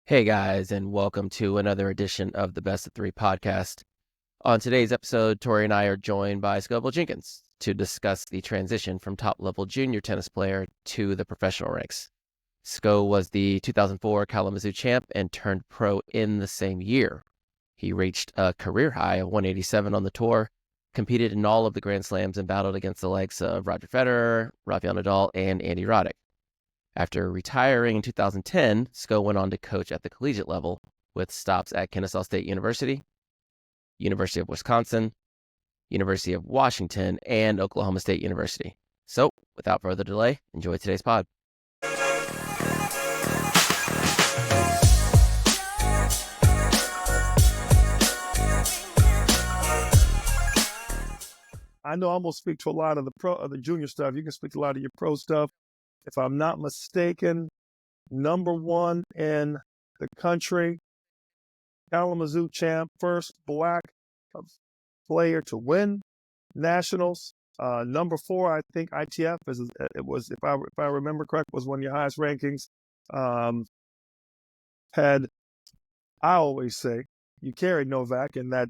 Hey guys, and welcome to another edition of the Best of Three podcast. On today's episode, Torrey and I are joined by Scoville Jenkins to discuss the transition from top-level junior tennis player to the professional ranks. Sco was the 2004 Kalamazoo champ and turned pro in the same year. He reached a career high of 187 on the tour, competed in all of the Grand Slams, and battled against the likes of Roger Federer, Rafael Nadal, and Andy Roddick. After retiring in 2010, Sco went on to coach at the collegiate level with stops at Kennesaw State University, University of Wisconsin, University of Washington, and Oklahoma State University. So, without further delay, enjoy today's pod. I know I'm going to speak to a lot of the junior stuff. You can speak to a lot of your pro stuff. If I'm not mistaken, number one in the country, Kalamazoo champ, first black player to win nationals. Number four, I think ITF was if I remember correct, was one of your highest rankings. I always say you carried Novak in that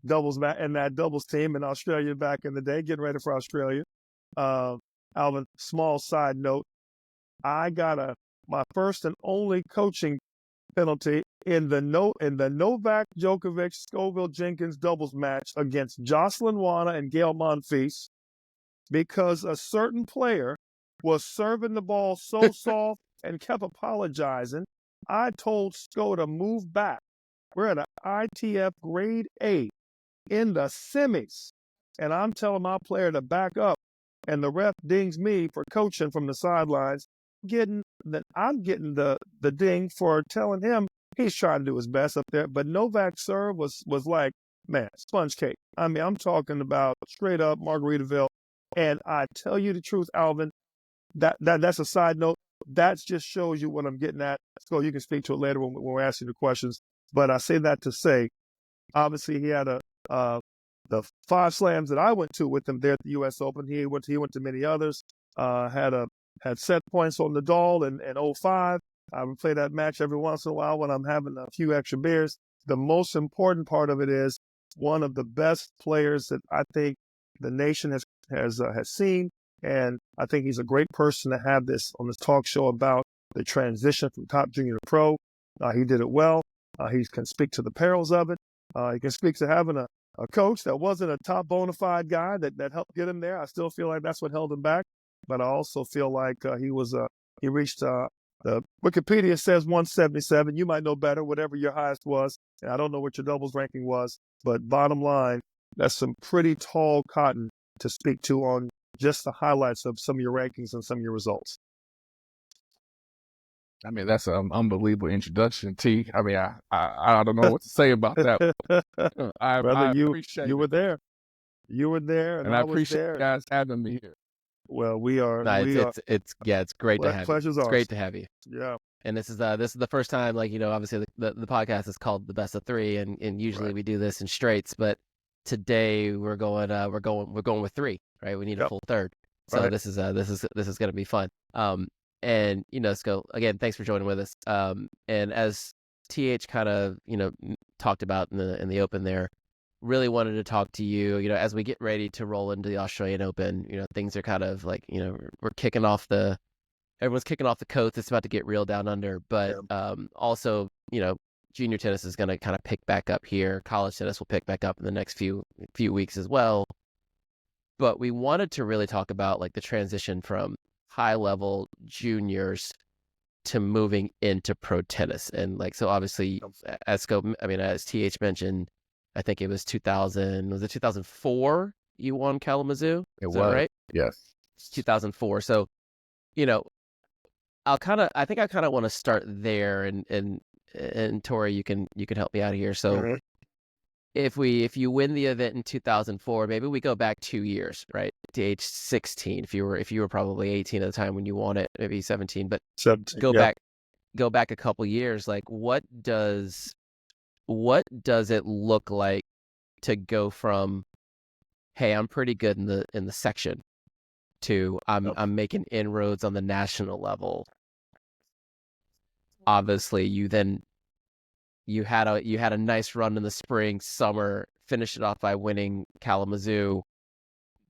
doubles team in Australia back in the day, getting ready for Australia. Alvin, small side note. I got my first and only coaching penalty in the Novak Djokovic Scoville Jenkins doubles match against Jocelyn Wana and Gail Monfils because a certain player was serving the ball so soft and kept apologizing. I told Sco to move back. We're at an ITF grade A in the semis, and I'm telling my player to back up, and the ref dings me for coaching from the sidelines. I'm getting the ding for telling him he's trying to do his best up there. But Novak's serve was like, man, sponge cake. I mean, I'm talking about straight up Margaritaville. And I tell you the truth, Alvin, that's a side note. That just shows you what I'm getting at. So you can speak to it later when we're asking the questions. But I say that to say, obviously he had the 5 slams that I went to with him there at the U.S. Open. He went to many others. Had set points on Nadal in 05. I would play that match every once in a while when I'm having a few extra beers. The most important part of it is one of the best players that I think the nation has seen, and I think he's a great person to have this on this talk show about the transition from top junior to pro. He did it well. He can speak to the perils of it. He can speak to having a coach that wasn't a top bona fide guy that helped get him there. I still feel like that's what held him back. But I also feel like he reached the Wikipedia says 177. You might know better, whatever your highest was. And I don't know what your doubles ranking was, but bottom line, that's some pretty tall cotton to speak to on just the highlights of some of your rankings and some of your results. I mean, that's an unbelievable introduction, T. I mean, I don't know what to say about that. Brother, you were there. You were there, and I appreciate you guys having me here. Well, we are. No, it's great to have you. It's great to have you. Yeah. And this is the first time, obviously the podcast is called the Best of Three, and usually Right. we do this in straights, but today we're going with 3, right? We need a full third, so right. this is going to be fun. And Sco, again, thanks for joining with us. And as TH kind of talked about in the open there, really wanted to talk to you, as we get ready to roll into the Australian Open. Things are kind of like, everyone's kicking off the coast. It's about to get real down under, but also, junior tennis is going to kind of pick back up here. College tennis will pick back up in the next few weeks as well. But we wanted to really talk about like the transition from high level juniors to moving into pro tennis. And like, so obviously as TH mentioned, I think it was 2004 you won Kalamazoo? Is that right? Yes. 2004. So, I kind of want to start there, and Torrey, you can help me out here. So if you win the event in 2004, maybe we go back 2 years, right? To age 16. If you were probably 18 at the time when you won it, maybe 17, but 17, go back a couple years. Like what does it look like to go from, hey, I'm pretty good in the section, to I'm making inroads on the national level? Obviously, you then you had a nice run in the spring, summer, finished it off by winning Kalamazoo.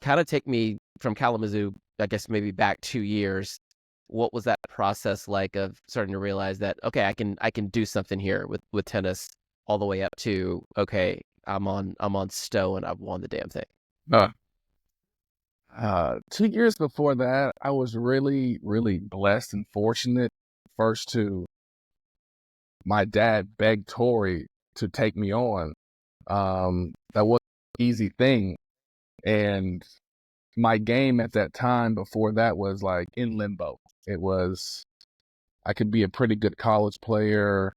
Kind of take me from Kalamazoo, I guess maybe back 2 years. What was that process like of starting to realize that, okay, I can do something here with tennis, all the way up to, okay, I'm on Stowe and I've won the damn thing. 2 years before that, I was really, really blessed and fortunate. First my dad begged Torrey to take me on. That wasn't an easy thing. And my game at that time before that was like in limbo. It was, I could be a pretty good college player.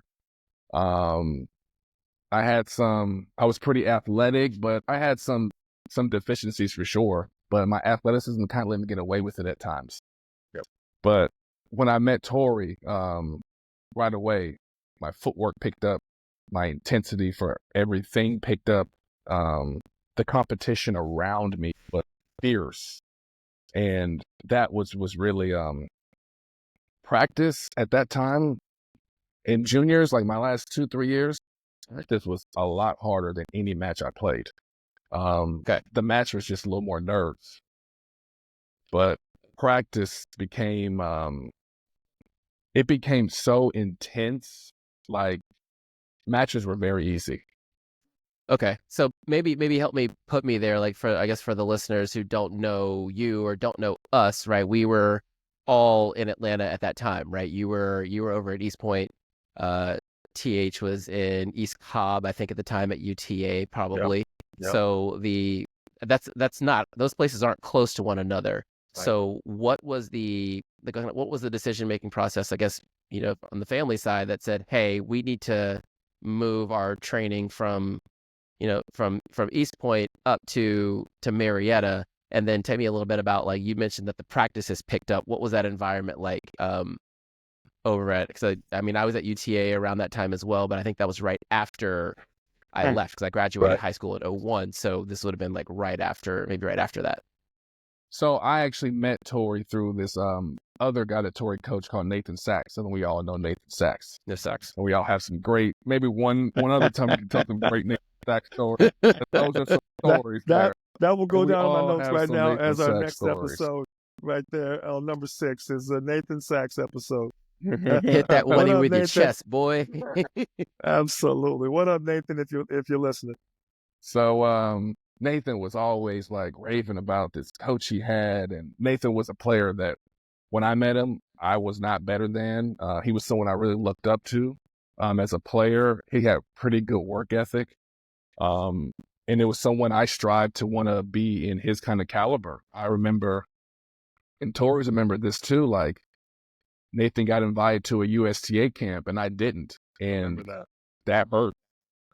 I was pretty athletic, but I had some deficiencies for sure. But my athleticism kind of let me get away with it at times. Yep. But when I met Torrey, right away, my footwork picked up, my intensity for everything picked up. The competition around me was fierce, and that was really practice at that time. In juniors, like my last 2-3 years, this was a lot harder than any match I played. The match was just a little more nerves, but practice became it became so intense. Like matches were very easy. Okay, so maybe help me put me there, like for, I guess, for the listeners who don't know you or don't know us, right? We were all in Atlanta at that time, right? You were over at East Point. TH was in East Cobb, I think, at the time, at UTA probably. Yep. So that's not, those places aren't close to one another. Right. So what was the decision making process, I guess, on the family side, that said, hey, we need to move our training from East Point up to Marietta? And then tell me a little bit about, like, you mentioned that the practice has picked up. What was that environment like over at, because I mean, I was at UTA around that time as well, but I think that was right after I left, because I graduated high school at 01. So this would have been like maybe right after that. So I actually met Torrey through this other guy that Torrey coached called Nathan Sachs. And we all know Nathan Sachs. No sucks. And we all have some great, maybe one other time we can tell some great Nathan Sachs stories. Those are some stories that will go down in my notes right now Nathan as our Sachs next stories. episode. Right there, number 6 is a Nathan Sachs episode. Hit that What money up, with your Nathan? chest, boy. Absolutely. What up, Nathan? If you're listening. So Nathan was always like raving about this coach he had, and Nathan was a player that when I met him, I was not better than. He was someone I really looked up to as a player. He had pretty good work ethic, and it was someone I strived to want to be in his kind of caliber. I remember, and Torrey's remembered this too, like Nathan got invited to a USTA camp and I didn't, and that hurt.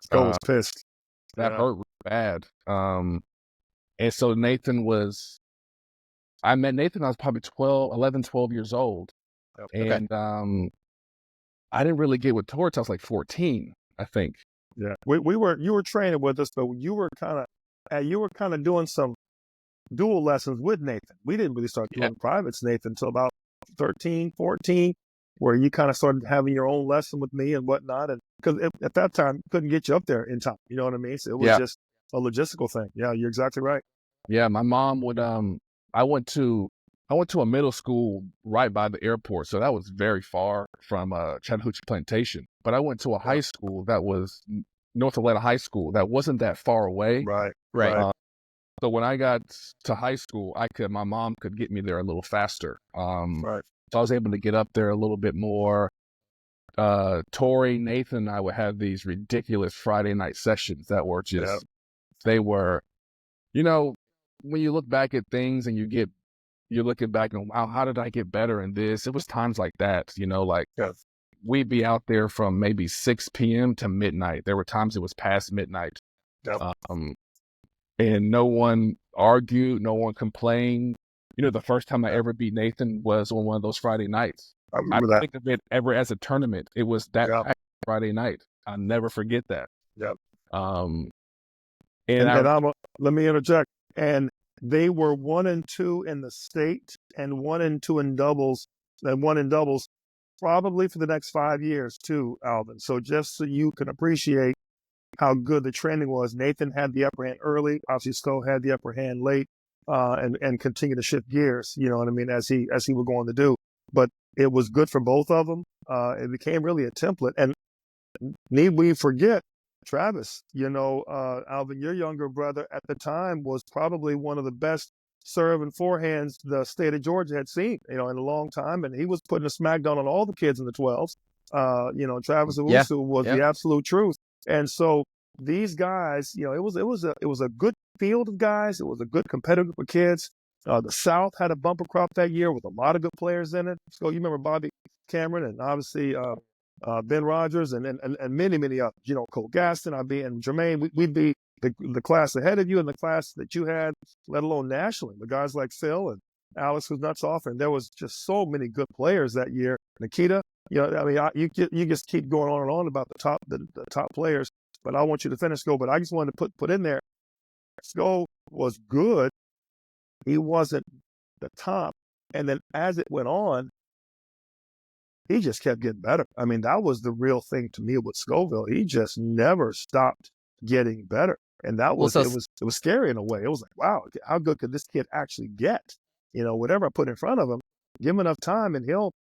Scoville was pissed. That hurt really bad. And so I met Nathan, I was probably 12 years old. Okay. And I didn't really get with Torrey till I was like 14, I think. Yeah. You were training with us, but you were kind of doing some dual lessons with Nathan. We didn't really start doing privates, Nathan, until about 13, 14, where you kind of started having your own lesson with me and whatnot. And because at that time, couldn't get you up there in time. You know what I mean? So it was just a logistical thing. Yeah, you're exactly right. Yeah, my mom would, I went to a middle school right by the airport. So that was very far from Chattahoochee Plantation. But I went to a high school that was North Atlanta High School that wasn't that far away. Right. So when I got to high school, my mom could get me there a little faster. Right. So I was able to get up there a little bit more. Torrey, Nathan, and I would have these ridiculous Friday night sessions that were just, they were, when you look back at things and you're looking back and, wow, how did I get better in this? It was times like that, we'd be out there from maybe 6 p.m. to midnight. There were times it was past midnight. And no one argued, no one complained. The first time I ever beat Nathan was on one of those Friday nights. I remember that. Think of it ever as a tournament. It was that Friday night. I'll never forget that. Yep. Let me interject. And they were 1 and 2 in the state and 1 and 2 in doubles, and 1 in doubles probably for the next 5 years too, Alvin. So just so you can appreciate how good the training was, Nathan had the upper hand early. Obviously, Sco had the upper hand late, and continue to shift gears. You know what I mean? As he was going to do, but it was good for both of them. It became really a template. And need we forget Travis? You know, Alvin, your younger brother at the time was probably one of the best serve and forehands the state of Georgia had seen, you know, in a long time, and he was putting a smackdown on all the kids in the 12s. You know, Travis Owusu was the absolute truth. And so these guys, you know, it was a good field of guys. It was a good competitor for kids. The South had a bumper crop that year with a lot of good players in it. So you remember Bobby Cameron and obviously Ben Rogers and many others. You know, Cole Gaston, and Jermaine. We'd be the class ahead of you and the class that you had, let alone nationally. The guys like Phil and Alex who's nuts off, and there was just so many good players that year. Nikita, you know, I mean, you just keep going on and on about the top players, but I want you to finish Sco. But I just wanted to put in there, Sco was good. He wasn't the top, and then as it went on, he just kept getting better. I mean, that was the real thing to me with Scoville. He just never stopped getting better. And that was, it was scary in a way. It was like, wow, how good could this kid actually get? You know, whatever I put in front of him, give him enough time and he'll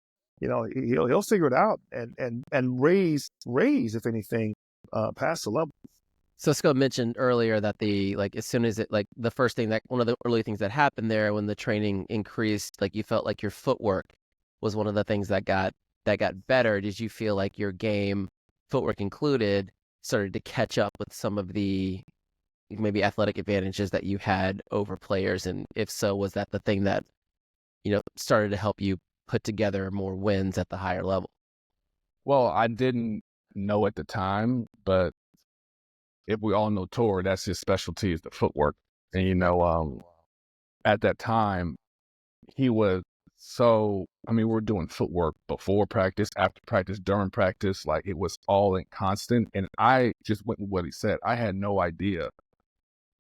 figure it out and raise, if anything, past the level. So Scott mentioned earlier that as soon as the first thing one of the early things that happened there when the training increased, like you felt like your footwork was one of the things that got better. Did you feel like your game, footwork included, started to catch up with some of the maybe athletic advantages that you had over players? And if so, was that the thing that, you know, started to help you put together more wins at the higher level? Well, I didn't know at the time, but if we all know Torrey, that's his specialty is the footwork. And, you know, at that time, he was we were doing footwork before practice, after practice, during practice, like it was all in constant. And I just went with what he said. I had no idea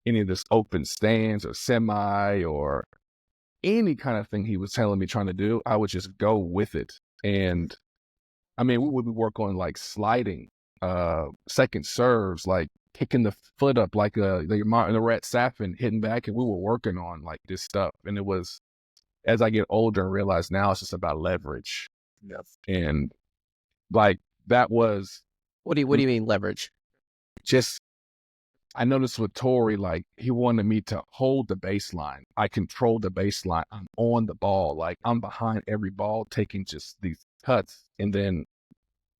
any of this open stands or semi or any kind of thing he was telling me trying to do. I would just go with it. And I mean, we would work on like sliding, second serves, like kicking the foot up like the Rat Safin hitting back, and we were working on like this stuff. And it was, as I get older and realize now it's just about leverage. Yep. And like that was. What do you mean leverage? Just, I noticed with Torrey, like he wanted me to hold the baseline. I control the baseline. I'm on the ball. Like I'm behind every ball, taking just these cuts. And then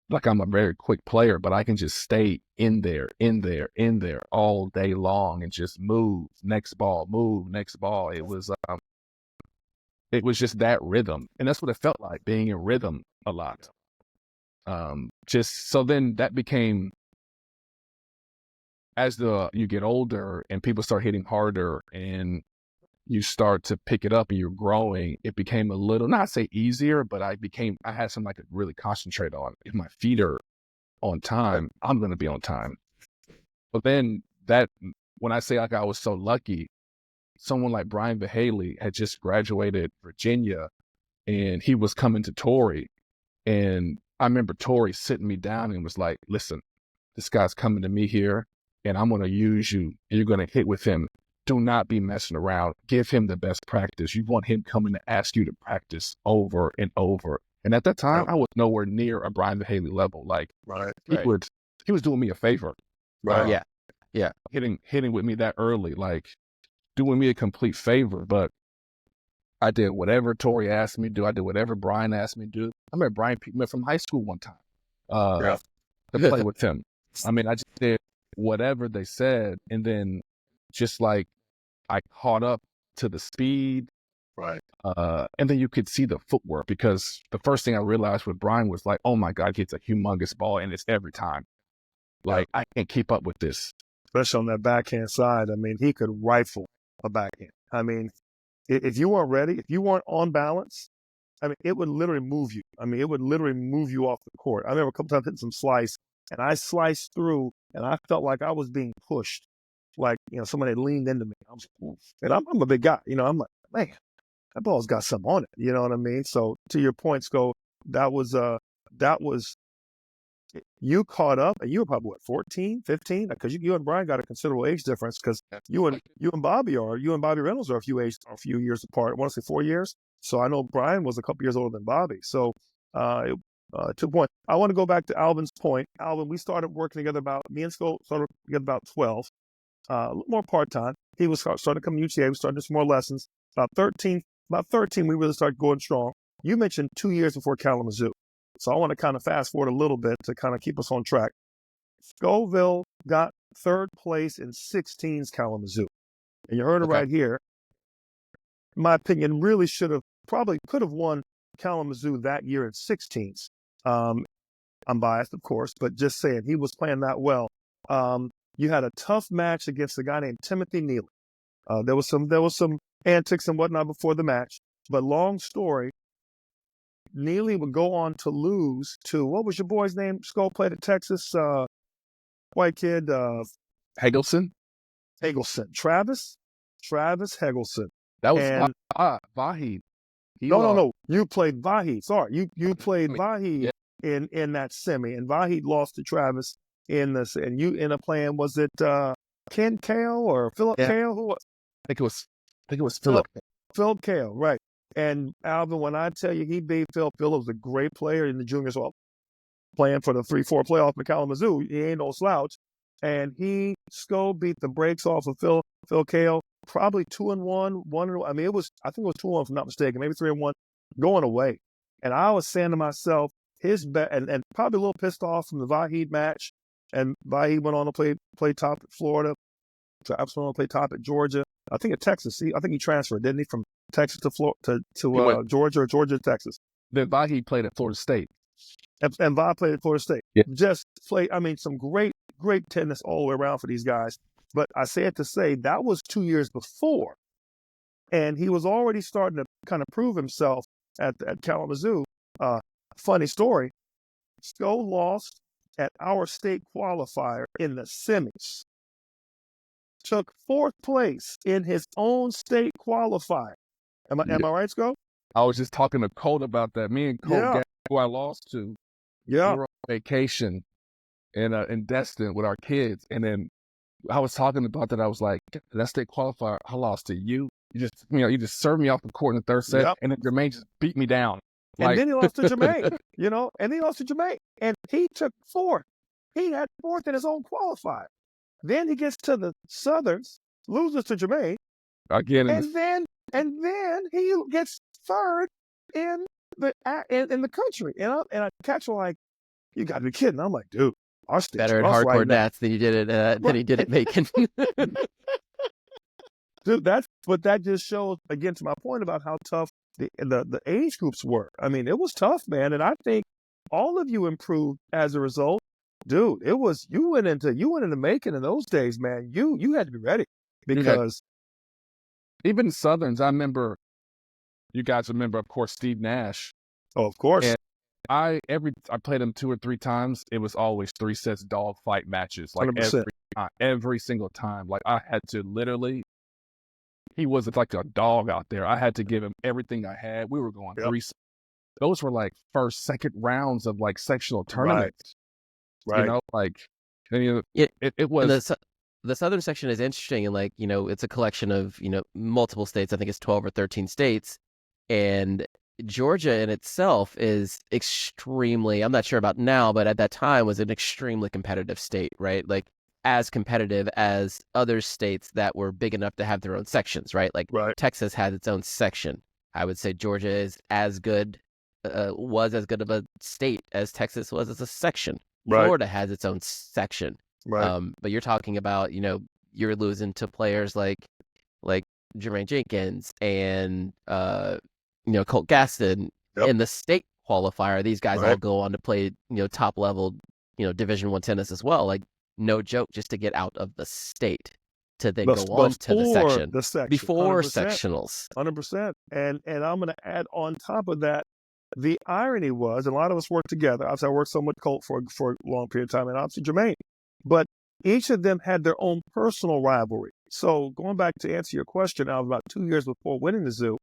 like I'm a very quick player, but I can just stay in there all day long and just move, next ball, move, next ball. It was just that rhythm. And that's what it felt like, being in rhythm a lot. Just so then that became, as you get older and people start hitting harder and you start to pick it up and you're growing, it became a little, not say easier, but I had something I could really concentrate on. If my feet are on time, I'm going to be on time. But then when I say like I was so lucky, someone like Brian Vahaley had just graduated Virginia and he was coming to Torrey. And I remember Torrey sitting me down and was like, listen, this guy's coming to me here and I'm going to use you and you're going to hit with him. Do not be messing around. Give him the best practice. You want him coming to ask you to practice over and over. And at that time, I was nowhere near a Brian Vahaley level. Like he was doing me a favor. Right. Yeah. Hitting with me that early, like doing me a complete favor. But I did whatever Torrey asked me to do. I did whatever Brian asked me to do. I remember Brian picked me up from high school one time to play with him. I mean, I just did whatever they said. And then just like I caught up to the speed. Right. And then you could see the footwork, because the first thing I realized with Brian was like, oh my God, he hits a humongous ball and it's every time. Like, I can't keep up with this. Especially on that backhand side. I mean, he could rifle a backhand. I mean, if you weren't ready, if you weren't on balance, I mean, it would literally move you. I mean, it would literally move you off the court. I remember a couple times hitting some slice, and I sliced through, and I felt like I was being pushed. Like, you know, someone had leaned into me. And I'm a big guy. You know, I'm like, man, that ball's got something on it. You know what I mean? So to your point, Sco, that was that was, you caught up, and you were probably, what, 14, 15? Because you and Brian got a considerable age difference, because you and Bobby Reynolds are a few years apart. I want to say 4 years. So I know Brian was a couple years older than Bobby. So, to the point, I want to go back to Alvin's point. Alvin, me and Scott started together about 12, a little more part-time. He was starting to come to UTA, we started doing some more lessons. About 13, we really started going strong. You mentioned 2 years before Kalamazoo. So I want to kind of fast forward a little bit to kind of keep us on track. Scoville got third place in 16's Kalamazoo. And you heard it right here. In my opinion, really could have won Kalamazoo that year in 16's. I'm biased, of course, but just saying, he was playing that well. You had a tough match against a guy named Timothy Neely. There was some antics and whatnot before the match, but long story, Neely would go on to lose to, what was your boy's name? Skull played at Texas, white kid. Hagelson? Travis Hagelson. That was Vahid. No. You played Vahid. Sorry, you played Vahid in that semi, and Vahid lost to Travis in this. And you ended up playing, was it Ken Kale or Philip Kale? Who? I think it was Philip. Philip Kale, right. And Alvin, when I tell you he beat Phil was a great player in the juniors, well, playing for the 3-4 playoff in Kalamazoo. He ain't no slouch. And Sko beat the brakes off of Phil Kale, probably 2-1, 1-1. I think it was 2-1 if I'm not mistaken, maybe 3-1, going away. And I was saying to myself, and probably a little pissed off from the Vahid match. And Vahid went on to play top at Florida. Travis went on to play top at Georgia. I think at Texas. I think he transferred, didn't he, from Texas to Georgia, or Georgia to Texas. Then Vahid played at Florida State. And Vahid played at Florida State. Yeah. Just some great tennis all the way around for these guys. But I say it to say that was 2 years before. And he was already starting to kind of prove himself at Kalamazoo. Funny story, Sko lost at our state qualifier in the semis. Took fourth place in his own state qualifier. Am I right, Sko? I was just talking to Colt about that. Me and Colt, who I lost to, we were on vacation in Destin with our kids, and then I was talking about that. I was like, that state qualifier, I lost to you. You just served me off the court in the third set, and then Jermaine just beat me down. And then he lost to Jermaine, and he took fourth. He had fourth in his own qualifier. Then he gets to the Southerns, loses to Jermaine, again, and then he gets third in the country. And I catch him like, you got to be kidding. I'm like, dude, our state's better at hardcore nats than he did at Macon. Dude, that just shows, again, to my point about how tough the age groups were. I mean, it was tough, man. And I think all of you improved as a result. Dude, you went into Macon in those days, man. You had to be ready, because even Southerns, I remember, you guys remember, of course, Steve Nash. Oh, of course. And I played him 2 or 3 times. It was always 3 sets dogfight matches, like 100%. every single time. Like I had to literally, he was like a dog out there. I had to give him everything I had. We were going 3 sets. Those were like first, second rounds of like sectional tournaments. Right. It was. The Southern section is interesting, and it's a collection of multiple states. I think it's 12 or 13 states, and Georgia in itself is extremely, I'm not sure about now, but at that time was an extremely competitive state, right? Like as competitive as other states that were big enough to have their own sections, right? Like Texas has its own section. I would say Georgia is was as good of a state as Texas was as a section. Florida has its own section. Right. But you're talking about, you're losing to players like Jermaine Jenkins and Colt Gaston in the state qualifier. These guys all go on to play top level Division I tennis as well. Like no joke, just to get out of the state to then go on to the section before 100%, sectionals. 100%. And I'm going to add on top of that. The irony was, and a lot of us worked together. Obviously, I worked somewhat with Colt for a long period of time, and obviously Jermaine. But each of them had their own personal rivalry. So going back to answer your question, Alvin, about 2 years before winning the Zoo,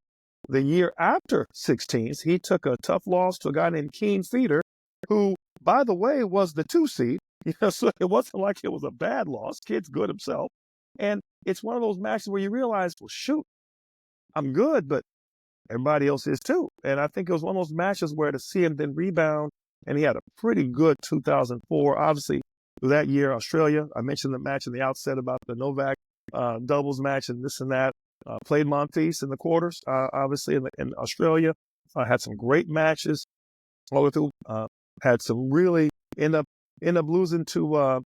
the year after 16s, he took a tough loss to a guy named Keen Feeder who, by the way, was the 2 seed. So it wasn't like it was a bad loss. Kid's good himself. And it's one of those matches where you realize, well, shoot, I'm good, but everybody else is too. And I think it was one of those matches where to see him then rebound, and he had a pretty good 2004. Obviously, that year, Australia, I mentioned the match in the outset about the Novak doubles match and this and that. Played Monfils in the quarters, obviously, in Australia. Had some great matches all the way through. Had some really end up losing to.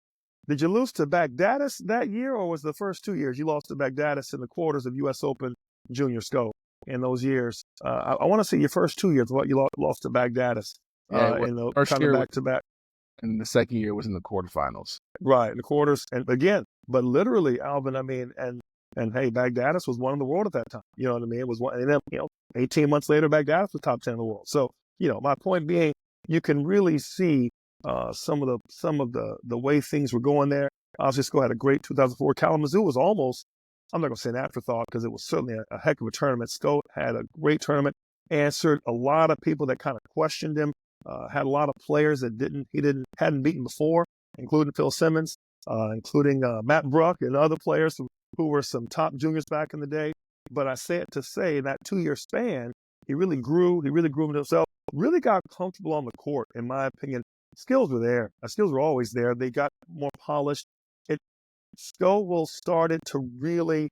Did you lose to Baghdadis that year, or was the first 2 years you lost to Baghdadis in the quarters of U.S. Open Junior Sco in those years? I want to see your first 2 years what you lost to Baghdadis in the first kind year of back to back. And the second year was in the quarterfinals. Right, in the quarters, and again, but literally, Alvin. I mean, and hey, Baghdadis was one in the world at that time. You know what I mean? It was one, and then 18 months later, Baghdadis was top 10 in the world. So my point being, you can really see some of the way things were going there. Obviously, Sco had a great 2004. Kalamazoo was almost, I'm not going to say an afterthought because it was certainly a heck of a tournament. Sco had a great tournament, answered a lot of people that kind of questioned him. Had a lot of players that hadn't beaten before, including Phil Simmons, including Matt Bruck and other players who were some top juniors back in the day. But I say it to say in that 2-year span, he really grew. He really groomed himself. Really got comfortable on the court, in my opinion. Skills were there. Skills were always there. They got more polished. Scoville started to really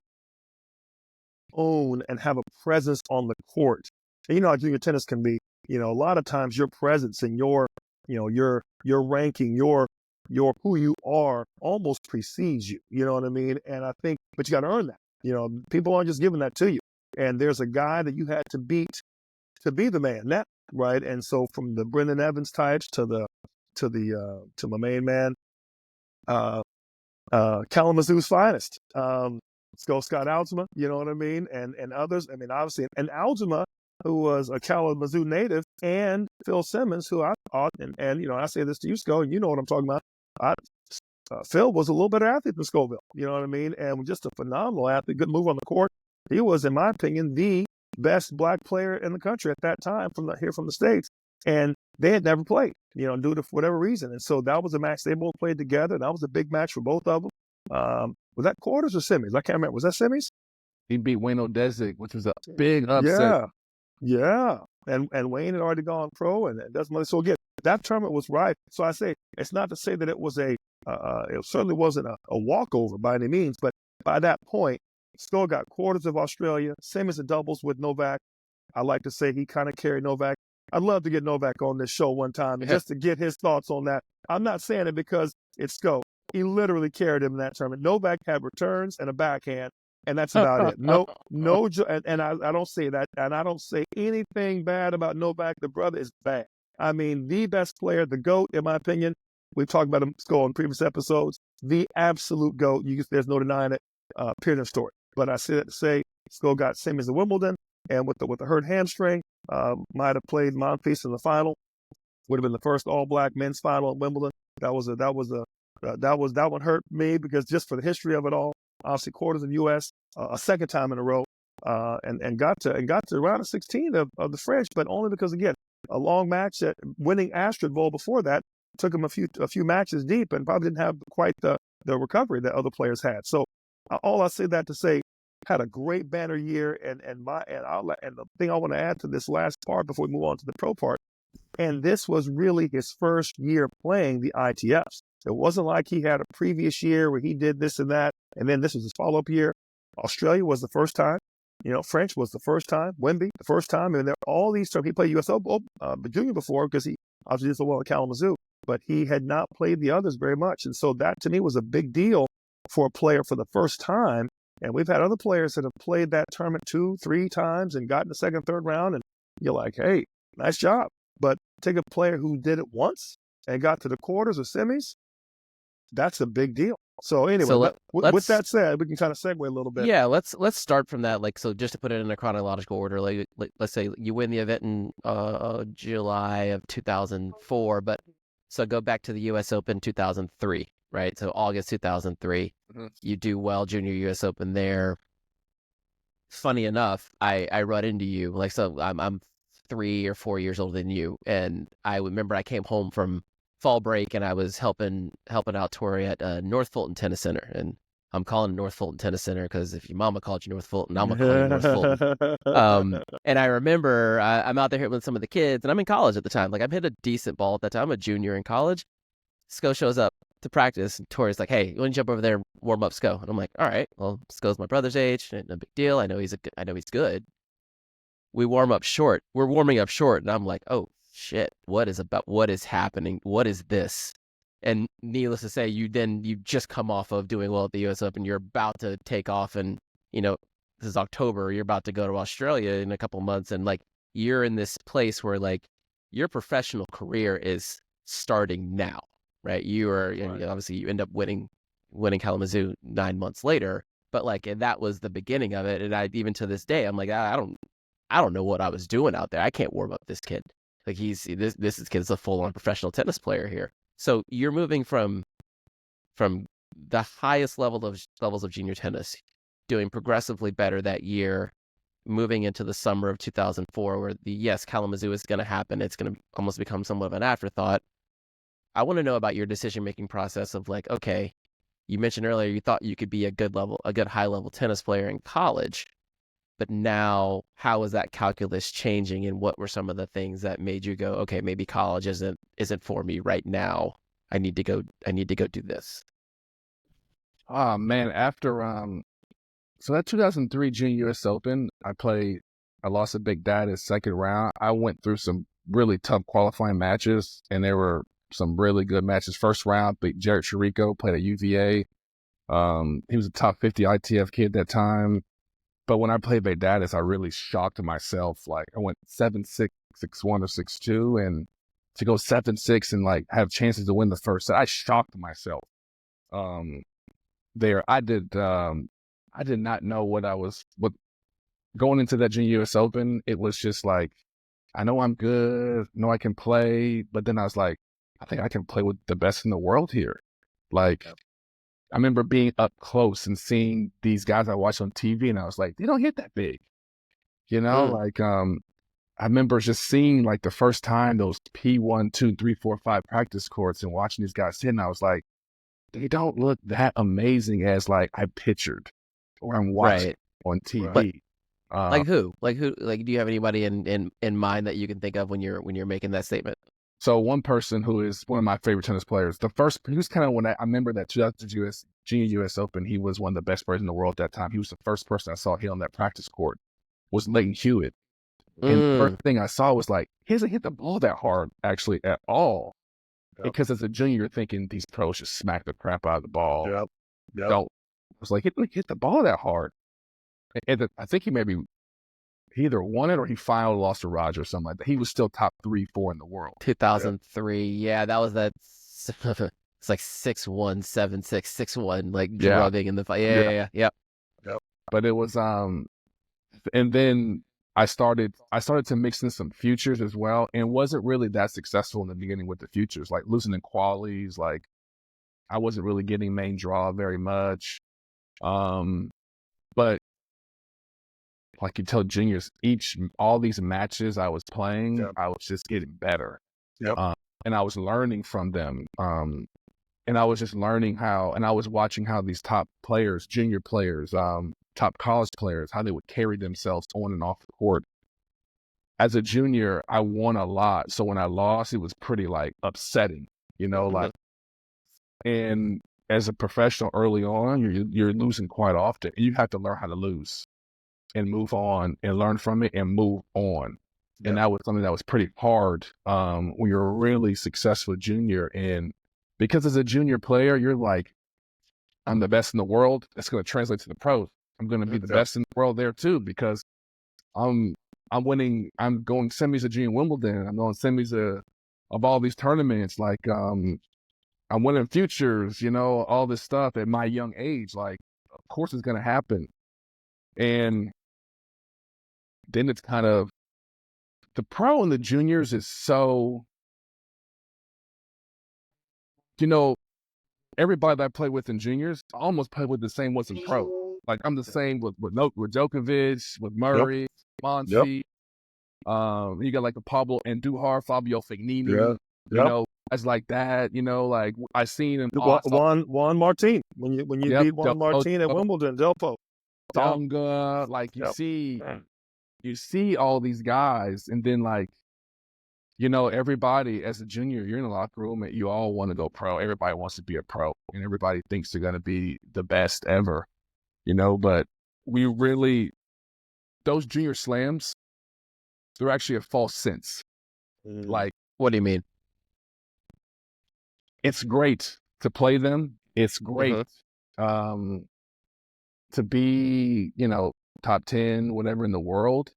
own and have a presence on the court. And you know how junior tennis can be. A lot of times your presence and your ranking, your who you are almost precedes you. You know what I mean? And I think, but you got to earn that. People aren't just giving that to you. And there's a guy that you had to beat to be the man. That right. And so from the Brendan Evans types to my main man, Kalamazoo's finest, Scott Algema. You know what I mean? And others. I mean, obviously, and Algema, who was a Kalamazoo native, and Phil Simmons, who I thought, and I say this to you, Sco, and you know what I'm talking about. Phil was a little better athlete than Scoville, you know what I mean? And just a phenomenal athlete, good move on the court. He was, in my opinion, the best black player in the country at that time from the States. And they had never played, due to whatever reason. And so that was a match they both played together. That was a big match for both of them. Was that quarters or semis? I can't remember. Was that semis? He beat Wayne Odesic, which was a big upset. Yeah. And Wayne had already gone pro, and it doesn't matter. So again, that tournament was ripe. So I say it's not to say that it was it certainly wasn't a walkover by any means, but by that point, still got quarters of Australia, semis and doubles with Novak. I like to say he kind of carried Novak. I'd love to get Novak on this show one time just to get his thoughts on that. I'm not saying it because it's Sco. He literally carried him in that tournament. Novak had returns and a backhand. And that's about it. And I don't say that. And I don't say anything bad about Novak. The brother is bad. I mean, the best player, the GOAT, in my opinion. We've talked about him, Sco, in previous episodes. The absolute GOAT. There's no denying it. Period of story. But I say that to say Sco got semis in Wimbledon, and with the hurt hamstring, might have played Monfils in the final. Would have been the first all-black men's final at Wimbledon. That one hurt me because just for the history of it all. Obviously, quarters of U.S. A second time in a row, and got to round of 16 of the French, but only because again a long match at winning Astrid Bowl before that took him a few matches deep and probably didn't have quite the recovery that other players had. So all I say that to say had a great banner year, and the thing I want to add to this last part before we move on to the pro part, and this was really his first year playing the ITFs. It wasn't like he had a previous year where he did this and that, and then this was his follow-up year. Australia was the first time. French was the first time. Wemby, the first time. And all these terms. He played US Open Junior before because he obviously did so well at Kalamazoo, but he had not played the others very much. And so that, to me, was a big deal for a player for the first time. And we've had other players that have played that tournament 2-3 times and gotten the second, third round. And you're like, hey, nice job. But take a player who did it once and got to the quarters or semis, that's a big deal. So anyway, with that said, we can kind of segue a little bit. Yeah, let's start from that. So just to put it in a chronological order, let's say you win the event in July of 2004, but so go back to the U.S. Open 2003, right? So August 2003, you do well junior U.S. Open there. Funny enough, I run into you. So I'm 3 or 4 years older than you. And I remember I came home from fall break and I was helping out Tori at North Fulton Tennis Center. And I'm calling it North Fulton Tennis Center because if your mama called you North Fulton, I'm going to call you North Fulton. And I remember I'm out there with some of the kids, and I'm in college at the time. Like, I've hit a decent ball at that time. I'm a junior in college. Sco shows up to practice, and Tori's like, "Hey, you want to jump over there and warm up Sco?" And I'm like, "All right, well, Sco's my brother's age, no big deal. I know he's good." We warm up short. We're warming up short, and I'm like, "Oh shit, what is happening? What is this?" And needless to say, you just come off of doing well at the U.S. Open. You're about to take off, and this is October. You're about to go to Australia in a couple months, and like you're in this place where like your professional career is starting now, right? You are obviously you end up winning Kalamazoo 9 months later, but like and that was the beginning of it. And I even to this day, I'm like, I don't know what I was doing out there. I can't warm up this kid. Like this kid's a full on professional tennis player here. So you're moving from the highest levels of junior tennis, doing progressively better that year, moving into the summer of 2004, where Kalamazoo is going to happen. It's going to almost become somewhat of an afterthought. I want to know about your decision-making process of like, okay, you mentioned earlier you thought you could be a good high-level tennis player in college, but now how is that calculus changing, and what were some of the things that made you go, okay, maybe college isn't for me right now. I need to go do this. Oh man, after so that 2003 Junior US Open, I lost to Big Dad in second round. I went through some really tough qualifying matches, and there were some really good matches. First round, beat Jared Chirico, played at UVA. He was a top 50 ITF kid at that time. But when I played Big Dadis, I really shocked myself. Like I went 7-6, 6-1 or 6-2, and to go 7-6 and like have chances to win the first set, I shocked myself. There, I did not know what going into that Junior US Open. It was just like, I know I'm good, know I can play, but then I was like, I think I can play with the best in the world here. Like, I remember being up close and seeing these guys I watched on TV, and I was like, they don't hit that big, Like, I remember just seeing like the first time those P1, 2, 3, 4, 5 practice courts and watching these guys hit, and I was like, they don't look that amazing as like I pictured or I'm watching on TV. But, like who? Like do you have anybody in mind that you can think of when you're making that statement? So one person who is one of my favorite tennis players, he was kind of when I remember that 2000 Junior US Open, he was one of the best players in the world at that time. He was the first person I saw hit on that practice court was Leighton Hewitt. And the first thing I saw was like, he hasn't hit the ball that hard actually at all. Yep. Because as a junior, you're thinking these pros just smack the crap out of the ball. Yep. Don't. I was like, he didn't hit the ball that hard. And I think he either won it or he finally lost to Roger or something like that. He was still top 3, 4 in the world. 2003. Yeah, that was that. It's like 6-1, 7-6, 6-1, like drubbing in the fight. Yeah. Yep. But it was and then I started to mix in some futures as well, and wasn't really that successful in the beginning with the futures, like losing in qualies. Like I wasn't really getting main draw very much. But like you tell juniors, all these matches I was playing, I was just getting better. And I was learning from them. And I was just learning and I was watching how these top players, junior players, top college players, how they would carry themselves on and off the court. As a junior, I won a lot. So when I lost, it was pretty like upsetting, like, and as a professional early on, you're losing quite often. You have to learn how to lose and move on and learn from it and move on. And that was something that was pretty hard when you're a really successful junior. And because as a junior player, you're like, I'm the best in the world. That's going to translate to the pros. I'm going to be the best in the world there too, because I'm winning. I'm going semis of Junior Wimbledon. I'm going semis of all these tournaments. Like, I'm winning futures, all this stuff at my young age. Like, of course it's going to happen. And then it's kind of, the pro and the juniors is so, everybody that I play with in juniors, I almost play with the same ones in pro. Like I'm the same with Djokovic, with Murray, Monty. You got like the Pablo Andujar, Fabio Fognini, Yeah. you know, guys like that. You know, like I seen him. Juan Martin when you beat Juan Martin at Wimbledon, Delpo. Tonga, like you see all these guys, and then like, you know, everybody as a junior, you're in the locker room and you all want to go pro. Everybody wants to be a pro, and everybody thinks they're going to be the best ever, you know. But those junior slams, they're actually a false sense. Like, what do you mean? It's great to play them. It's great to be, you know, top 10, whatever in the world.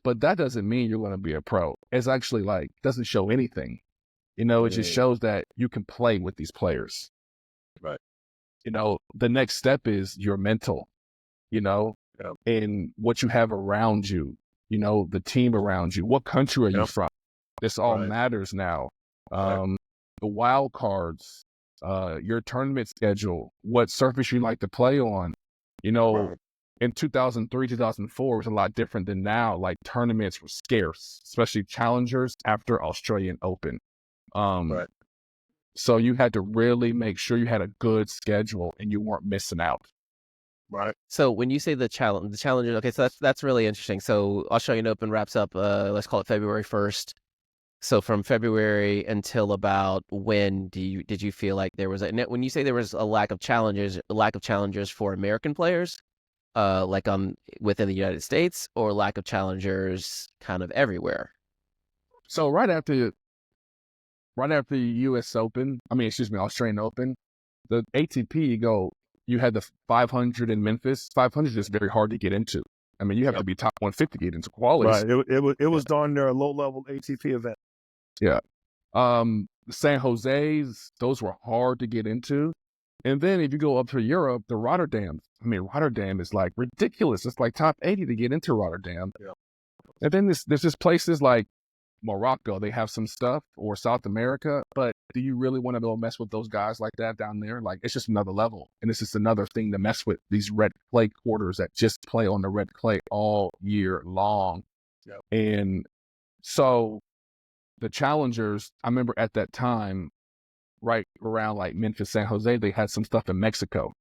But that doesn't mean you're going to be a pro. It's actually like, doesn't show anything. You know, it just shows that you can play with these players. Right. You know, the next step is your mental, you know, and what you have around you, you know, the team around you. What country are you from? This all matters now. The wild cards, your tournament schedule, what surface you like to play on. You know, in 2003, 2004, it was a lot different than now. Like, tournaments were scarce, especially challengers after Australian Open. So you had to really make sure you had a good schedule and you weren't missing out. Right. So when you say the challengers, okay, so that's really interesting. So Australian Open wraps up, let's call it February 1st. So from February until about when did you feel like there was when you say there was a lack of challengers for American players, like within the United States, or lack of challengers kind of everywhere? So right after the U.S. Open, Australian Open, the ATP, you had the 500 in Memphis. 500 is very hard to get into. I mean, you have to be top 150 to get into qualies. Right. It was darn near a low-level ATP event. Yeah. The San Jose's, those were hard to get into. And then if you go up to Europe, the Rotterdam is like ridiculous. It's like top 80 to get into Rotterdam. Yeah. And then there's just places like Morocco, they have some stuff, or South America, but do you really want to go mess with those guys like that down there? Like, it's just another level. And it's just another thing to mess with, these red clay quarters that just play on the red clay all year long. Yep. And so the challengers, I remember at that time, right around like Memphis, San Jose, they had some stuff in Mexico.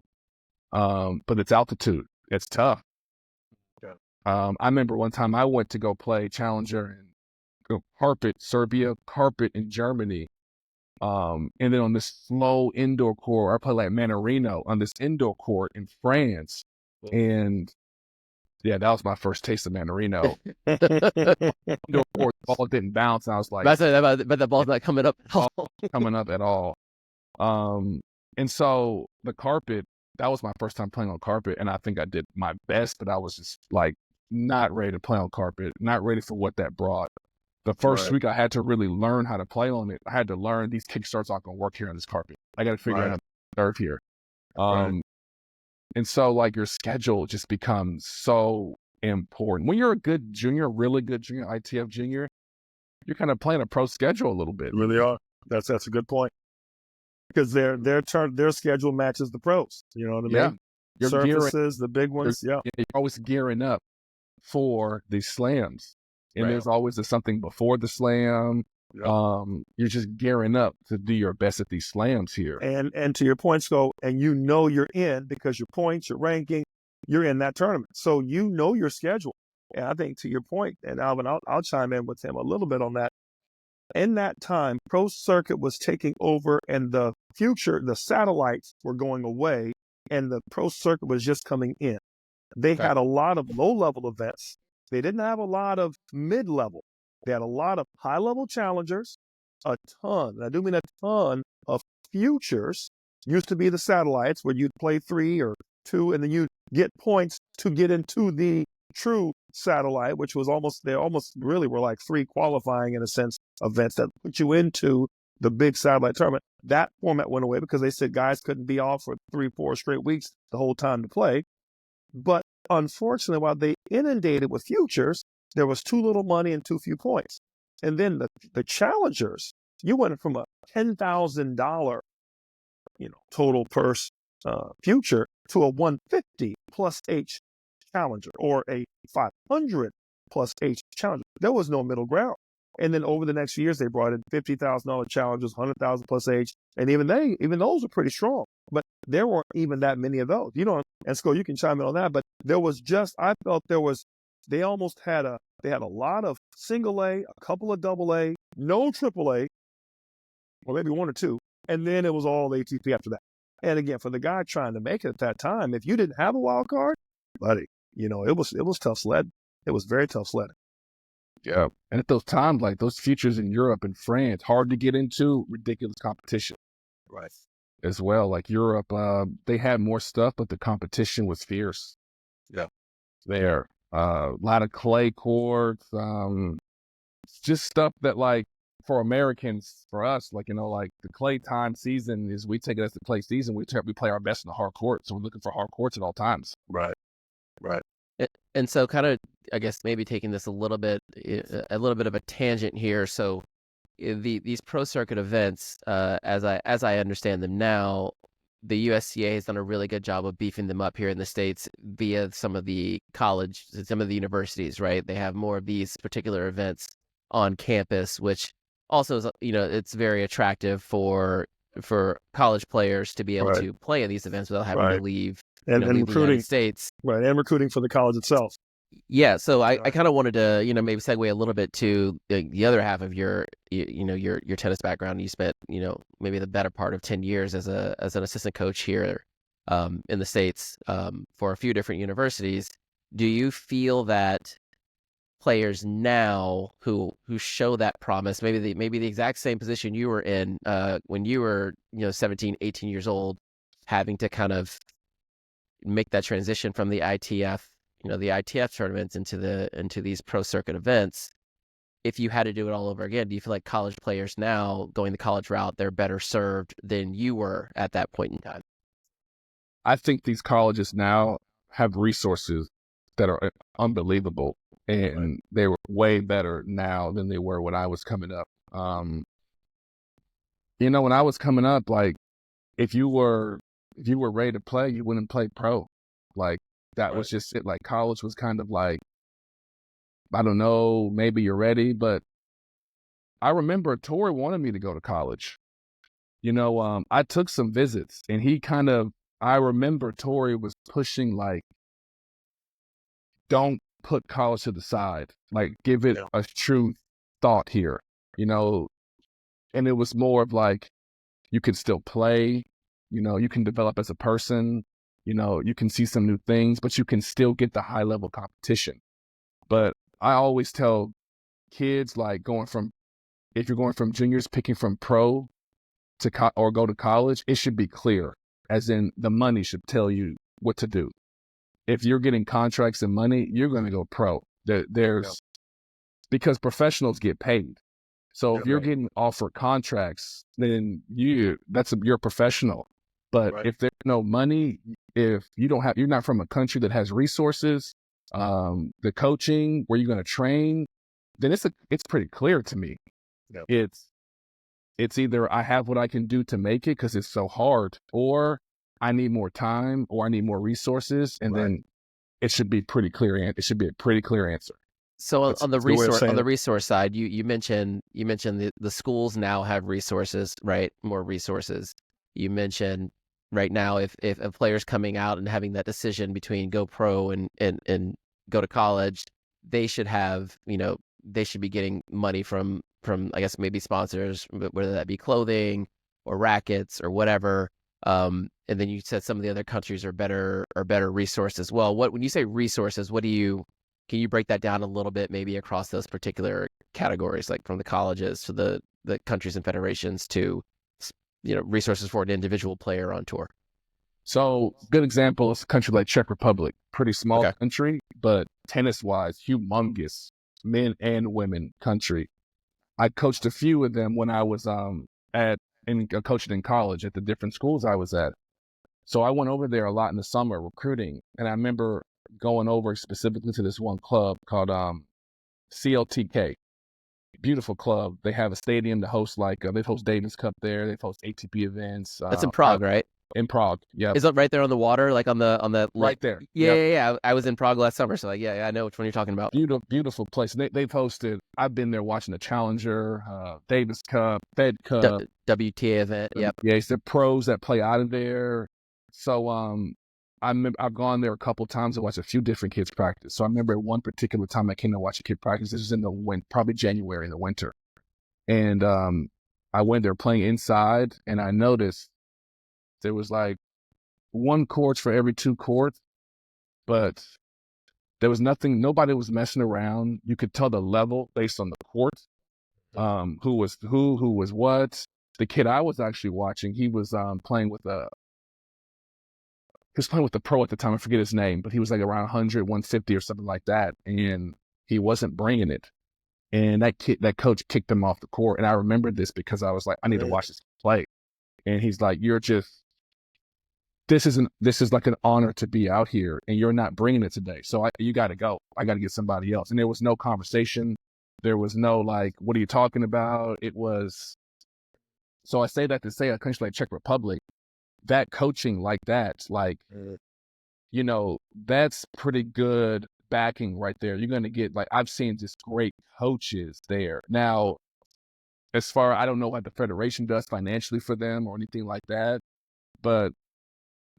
But it's altitude. It's tough. Yeah. I remember one time I went to go play challenger in carpet, Serbia, carpet in Germany. And then on this slow indoor court, I played like Manarino on this indoor court in France. And yeah, that was my first taste of Manarino. Indoor court, the ball didn't bounce. And I was like, but the ball's not coming up at all. And so the carpet, that was my first time playing on carpet. And I think I did my best, but I was just like not ready to play on carpet, not ready for what that brought. The first week I had to really learn how to play on it. I had to learn these kickstarts aren't going to work here on this carpet. I got to figure out how to serve here. And so like your schedule just becomes so important. When you're a good junior, really good junior, ITF junior, you're kind of playing a pro schedule a little bit. You really are. That's a good point. Because their schedule matches the pros. You know what I mean? Your surfaces, the big ones. You're always gearing up for these slams. And there's always something before the slam. Yep. You're just gearing up to do your best at these slams here. And to your point, Sco, and you know you're in because your points, your ranking, you're in that tournament. So you know your schedule. And I think to your point, and Alvin, I'll chime in with him a little bit on that. In that time, Pro Circuit was taking over, and the satellites were going away, and the Pro Circuit was just coming in. They had a lot of low-level events. They didn't have a lot of mid-level. They had a lot of high-level challengers, a ton, I do mean a ton of futures. Used to be the satellites where you'd play 3 or 2, and then you'd get points to get into the true satellite, which was they almost really were like 3 qualifying, in a sense, events that put you into the big satellite tournament. That format went away because they said guys couldn't be off for 3-4 straight weeks the whole time to play. But unfortunately, while they inundated with futures, there was too little money and too few points. And then the challengers, you went from a $10,000, total purse future to a $150 plus H challenger, or a $500 plus H challenges. There was no middle ground. And then over the next few years, they brought in $50,000 challenges, 100,000 plus H, and even those were pretty strong. But there weren't even that many of those, And Sco, you can chime in on that. But there was I felt they almost they had a lot of single A, a couple of double A, no triple A, or maybe one or two, and then it was all ATP after that. And again, for the guy trying to make it at that time, if you didn't have a wild card, buddy, it was tough sledding. It was very tough sledding. Yeah. And at those times, like those futures in Europe and France, hard to get into, ridiculous competition. Right. As well. Like Europe, they had more stuff, but the competition was fierce. Yeah. There. A lot of clay courts, just stuff that like for Americans, for us, like, like the clay time season is, we take it as the clay season. We play our best in the hard court. So we're looking for hard courts at all times. Right. Right. And so kind of, I guess, maybe taking this a little bit of a tangent here. So these pro circuit events, as I understand them now, the USCA has done a really good job of beefing them up here in the States via some of the universities, right? They have more of these particular events on campus, which also is, it's very attractive for college players to be able to play in these events without having to leave. And leave the recruiting, United States. Right, and recruiting for the college itself. Yeah, so I kind of wanted to, maybe segue a little bit to the other half of your tennis background. You spent, maybe the better part of 10 years as an assistant coach here in the States for a few different universities. Do you feel that players now who show that promise, maybe the exact same position you were in when you were, 17, 18 years old, having to kind of make that transition from the ITF, the ITF tournaments into these pro circuit events, if you had to do it all over again, do you feel like college players now going the college route, they're better served than you were at that point in time? I think these colleges now have resources that are unbelievable, and they were way better now than they were when I was coming up. When I was coming up, like if you were ready to play, you wouldn't play pro. Like that was just it. Like college was kind of like, I don't know, maybe you're ready. But I remember Torrey wanted me to go to college. I took some visits, and I remember Torrey was pushing like, don't put college to the side. Like give it a true thought here, and it was more of like, you can still play. You can develop as a person, you can see some new things, but you can still get the high level competition. But I always tell kids, like if you're going from juniors, picking from pro to or go to college, it should be clear, as in the money should tell you what to do. If you're getting contracts and money, you're going to go pro. Because professionals get paid. So if you're getting offered contracts, then you're a professional. But if there's no money, if you're not from a country that has resources, the coaching, where you're going to train, then it's pretty clear to me. Yep. It's either I have what I can do to make it because it's so hard, or I need more time, or I need more resources, and then it should be pretty clear. It should be a pretty clear answer. So on the resource side, you mentioned the schools now have resources, right? More resources. You mentioned right now if a player's coming out and having that decision between go pro and go to college, they should have, they should be getting money from I guess maybe sponsors, whether that be clothing or rackets or whatever. And then you said some of the other countries are better resourced as well. When you say resources, can you break that down a little bit, maybe across those particular categories, like from the colleges to the countries and federations to, resources for an individual player on tour? So good example is a country like Czech Republic, pretty small country, but tennis-wise, humongous men and women country. I coached a few of them when I was coaching in college at the different schools I was at. So I went over there a lot in the summer recruiting, and I remember going over specifically to this one club called CLTK. Beautiful club. They have a stadium to host they host Davis Cup there. They host ATP events. That's in Prague, right? In Prague, yeah. Is it right there on the water, like on the Right there. Yeah, Yep. yeah. I was in Prague last summer, so like, yeah, I know which one you're talking about. Beautiful place. They've hosted. I've been there watching the Challenger, Davis Cup, Fed Cup, WTA event. Yep. Yeah, it's the pros that play out of there. So I've gone there a couple times to watch a few different kids practice. So I remember one particular time I came to watch a kid practice. This was in the probably January in the winter, and I went there playing inside, and I noticed there was like one court for every two courts, but there was nothing. Nobody was messing around. You could tell the level based on the court, who was who was what. The kid I was actually watching, he was playing with the pro at the time. I forget his name, but he was like around 100, 150 or something like that, and he wasn't bringing it. And that coach kicked him off the court. And I remember this because I was like, I need to watch this play. And he's like, this is like an honor to be out here, and you're not bringing it today. So you got to go. I got to get somebody else. And there was no conversation. There was no like, what are you talking about? It was. So I say that to say a country like Czech Republic, that coaching like that, like, that's pretty good backing right there. You're going to get, like, I've seen just great coaches there. Now, I don't know what the federation does financially for them or anything like that, but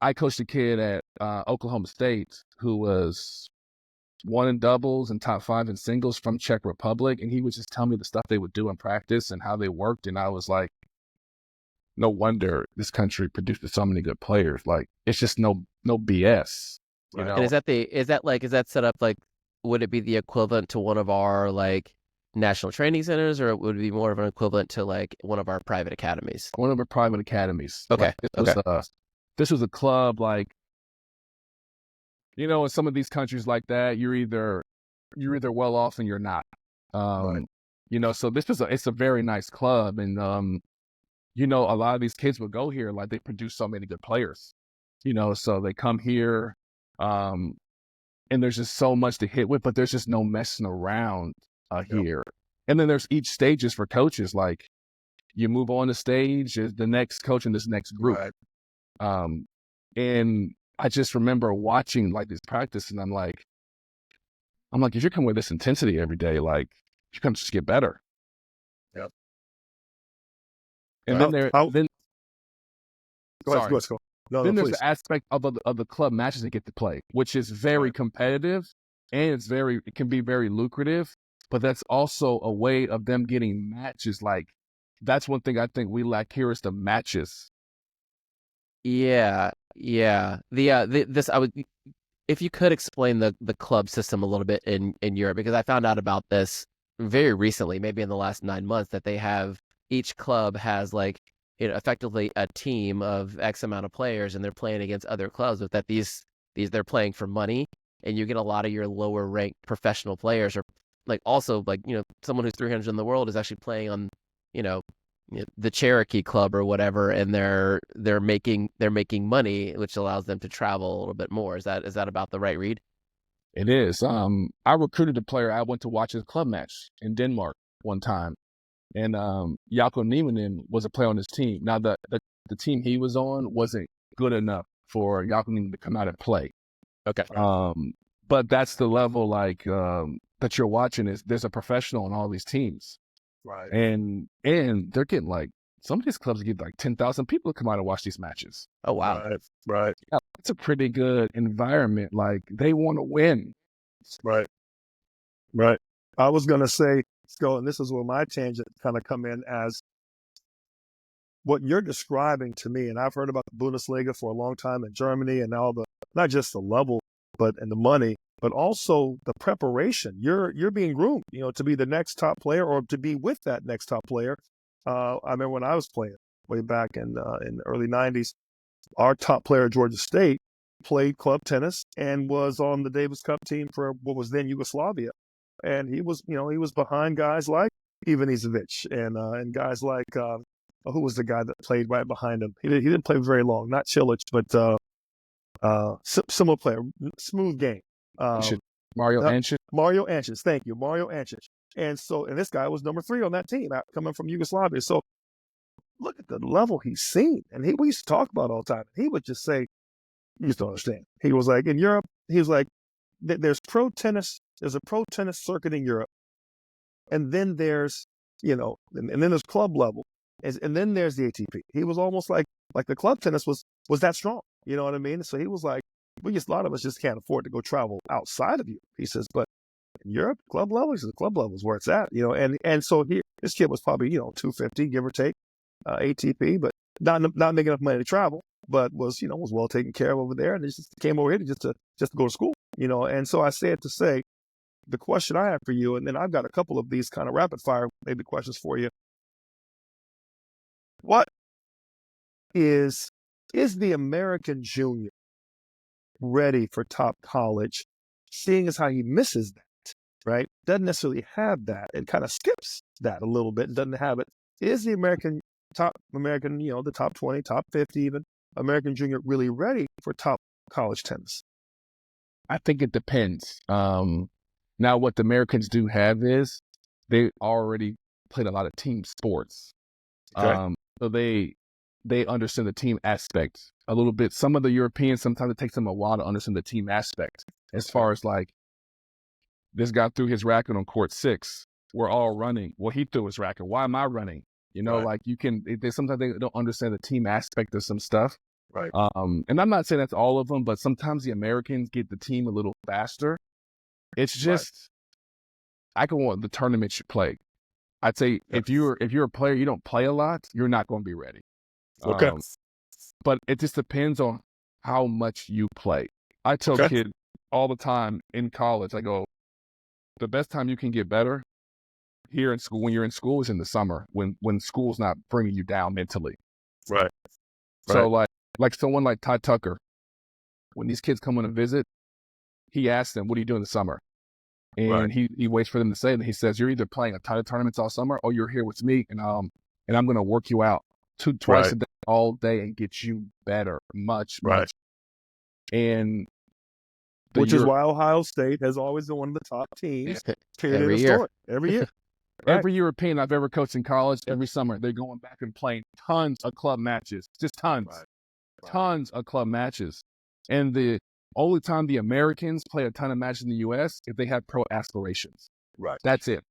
I coached a kid at Oklahoma State who was 1 in doubles and top 5 in singles from Czech Republic, and he would just tell me the stuff they would do in practice and how they worked, and I was like, no wonder this country produces so many good players. Like, it's just no BS. You know? And is that set up like, would it be the equivalent to one of our like national training centers, or would it be more of an equivalent to like one of our private academies? One of our private academies. Okay. Like, this was a club, like, in some of these countries like that, you're either well off and you're not. Right. So it's a very nice club, and a lot of these kids will go here, like, they produce so many good players, so they come here, and there's just so much to hit with, but there's just no messing around here. And then there's each stages for coaches. Like, you move on the stage as the next coach in this next group. Right. And I just remember watching like this practice, and I'm like, if you're coming with this intensity every day, like, you're going to just get better. Yep. And then Go ahead. No, then there's please. the aspect of the club matches they get to play, which is very competitive, and it can be very lucrative, but that's also a way of them getting matches. Like, that's one thing I think we lack here is the matches. Yeah. If you could explain the club system a little bit in Europe, because I found out about this very recently, maybe in the last 9 months, that each club has like, effectively a team of X amount of players, and they're playing against other clubs, but that these they're playing for money, and you get a lot of your lower ranked professional players, or like also like, someone who's 300 in the world is actually playing on, the Cherokee club or whatever, and they're making money, which allows them to travel a little bit more. Is that about the right read? It is. I recruited a player. I went to watch his club match in Denmark one time, and Jaakko Nieminen was a player on his team. Now the team he was on wasn't good enough for Jaakko Nieminen to come out and play. Okay. But that's the level, like, that you're watching. Is there's a professional on all these teams. Right. And they're getting, like, some of these clubs get like 10,000 people to come out and watch these matches. Oh, wow. Right. Yeah, it's a pretty good environment. Like, they want to win. Right. I was going to say, and this is where my tangent kind of come in, as what you're describing to me, and I've heard about the Bundesliga for a long time in Germany, and all not just the level, and the money, but also the preparation. You're being groomed, to be the next top player, or to be with that next top player. I remember when I was playing way back in the early 90s, our top player at Georgia State played club tennis and was on the Davis Cup team for what was then Yugoslavia. And he was behind guys like Ivan Izovic and guys like, who was the guy that played right behind him? He didn't play very long, not Cilic, but similar player, smooth game. Mario Ančić. Mario Ančić, thank you, Mario Ančić. And this guy was number 3 on that team, coming from Yugoslavia. So look at the level he's seen. And we used to talk about it all the time. He would just say, you just don't understand. He was like, in Europe, he was like, there's pro tennis. There's a pro tennis circuit in Europe. And then there's, and then there's club level. And then there's the ATP. He was almost like the club tennis was that strong. You know what I mean? So he was like, a lot of us just can't afford to go travel outside of Europe. He says, but in Europe, club level, he says, club level is where it's at, and so this kid was probably, 250, give or take, ATP, but not making enough money to travel, but was well taken care of over there. And he just came over here just to go to school, and so I say it to say, the question I have for you, and then I've got a couple of these kind of rapid fire maybe questions for you. What is the American junior ready for top college, seeing as how he misses that, right? Doesn't necessarily have that. It kind of skips that a little bit, doesn't have it. Is the top 20, top 50 even, American junior really ready for top college tennis? I think it depends. Now, what the Americans do have is they already played a lot of team sports. Okay. So they understand the team aspect a little bit. Some of the Europeans, sometimes it takes them a while to understand the team aspect. As far as like, this guy threw his racket on court 6. We're all running. Well, he threw his racket. Why am I running? Right. Like sometimes they don't understand the team aspect of some stuff. Right. And I'm not saying that's all of them, but sometimes the Americans get the team a little faster. It's just, I can want the tournament you play. I'd say if you're a player, you don't play a lot, you're not going to be ready. Okay. But it just depends on how much you play. I tell kids all the time in college, I go, the best time you can get better here in school, when you're in school, is in the summer, when school's not bringing you down mentally. Right. So like someone like Ty Tucker, when these kids come on a visit, he asks them, what do you do in the summer? And he waits for them to say it. And he says, you're either playing a ton of tournaments all summer, or you're here with me, and I'm going to work you out twice a day, all day, and get you better, much. And which is why Ohio State has always been one of the top teams. Every year. Every year. Every European I've ever coached in college, every summer, they're going back and playing tons of club matches, just tons, tons of club matches. And the only time the Americans play a ton of matches in the U.S. if they have pro aspirations. Right. That's it.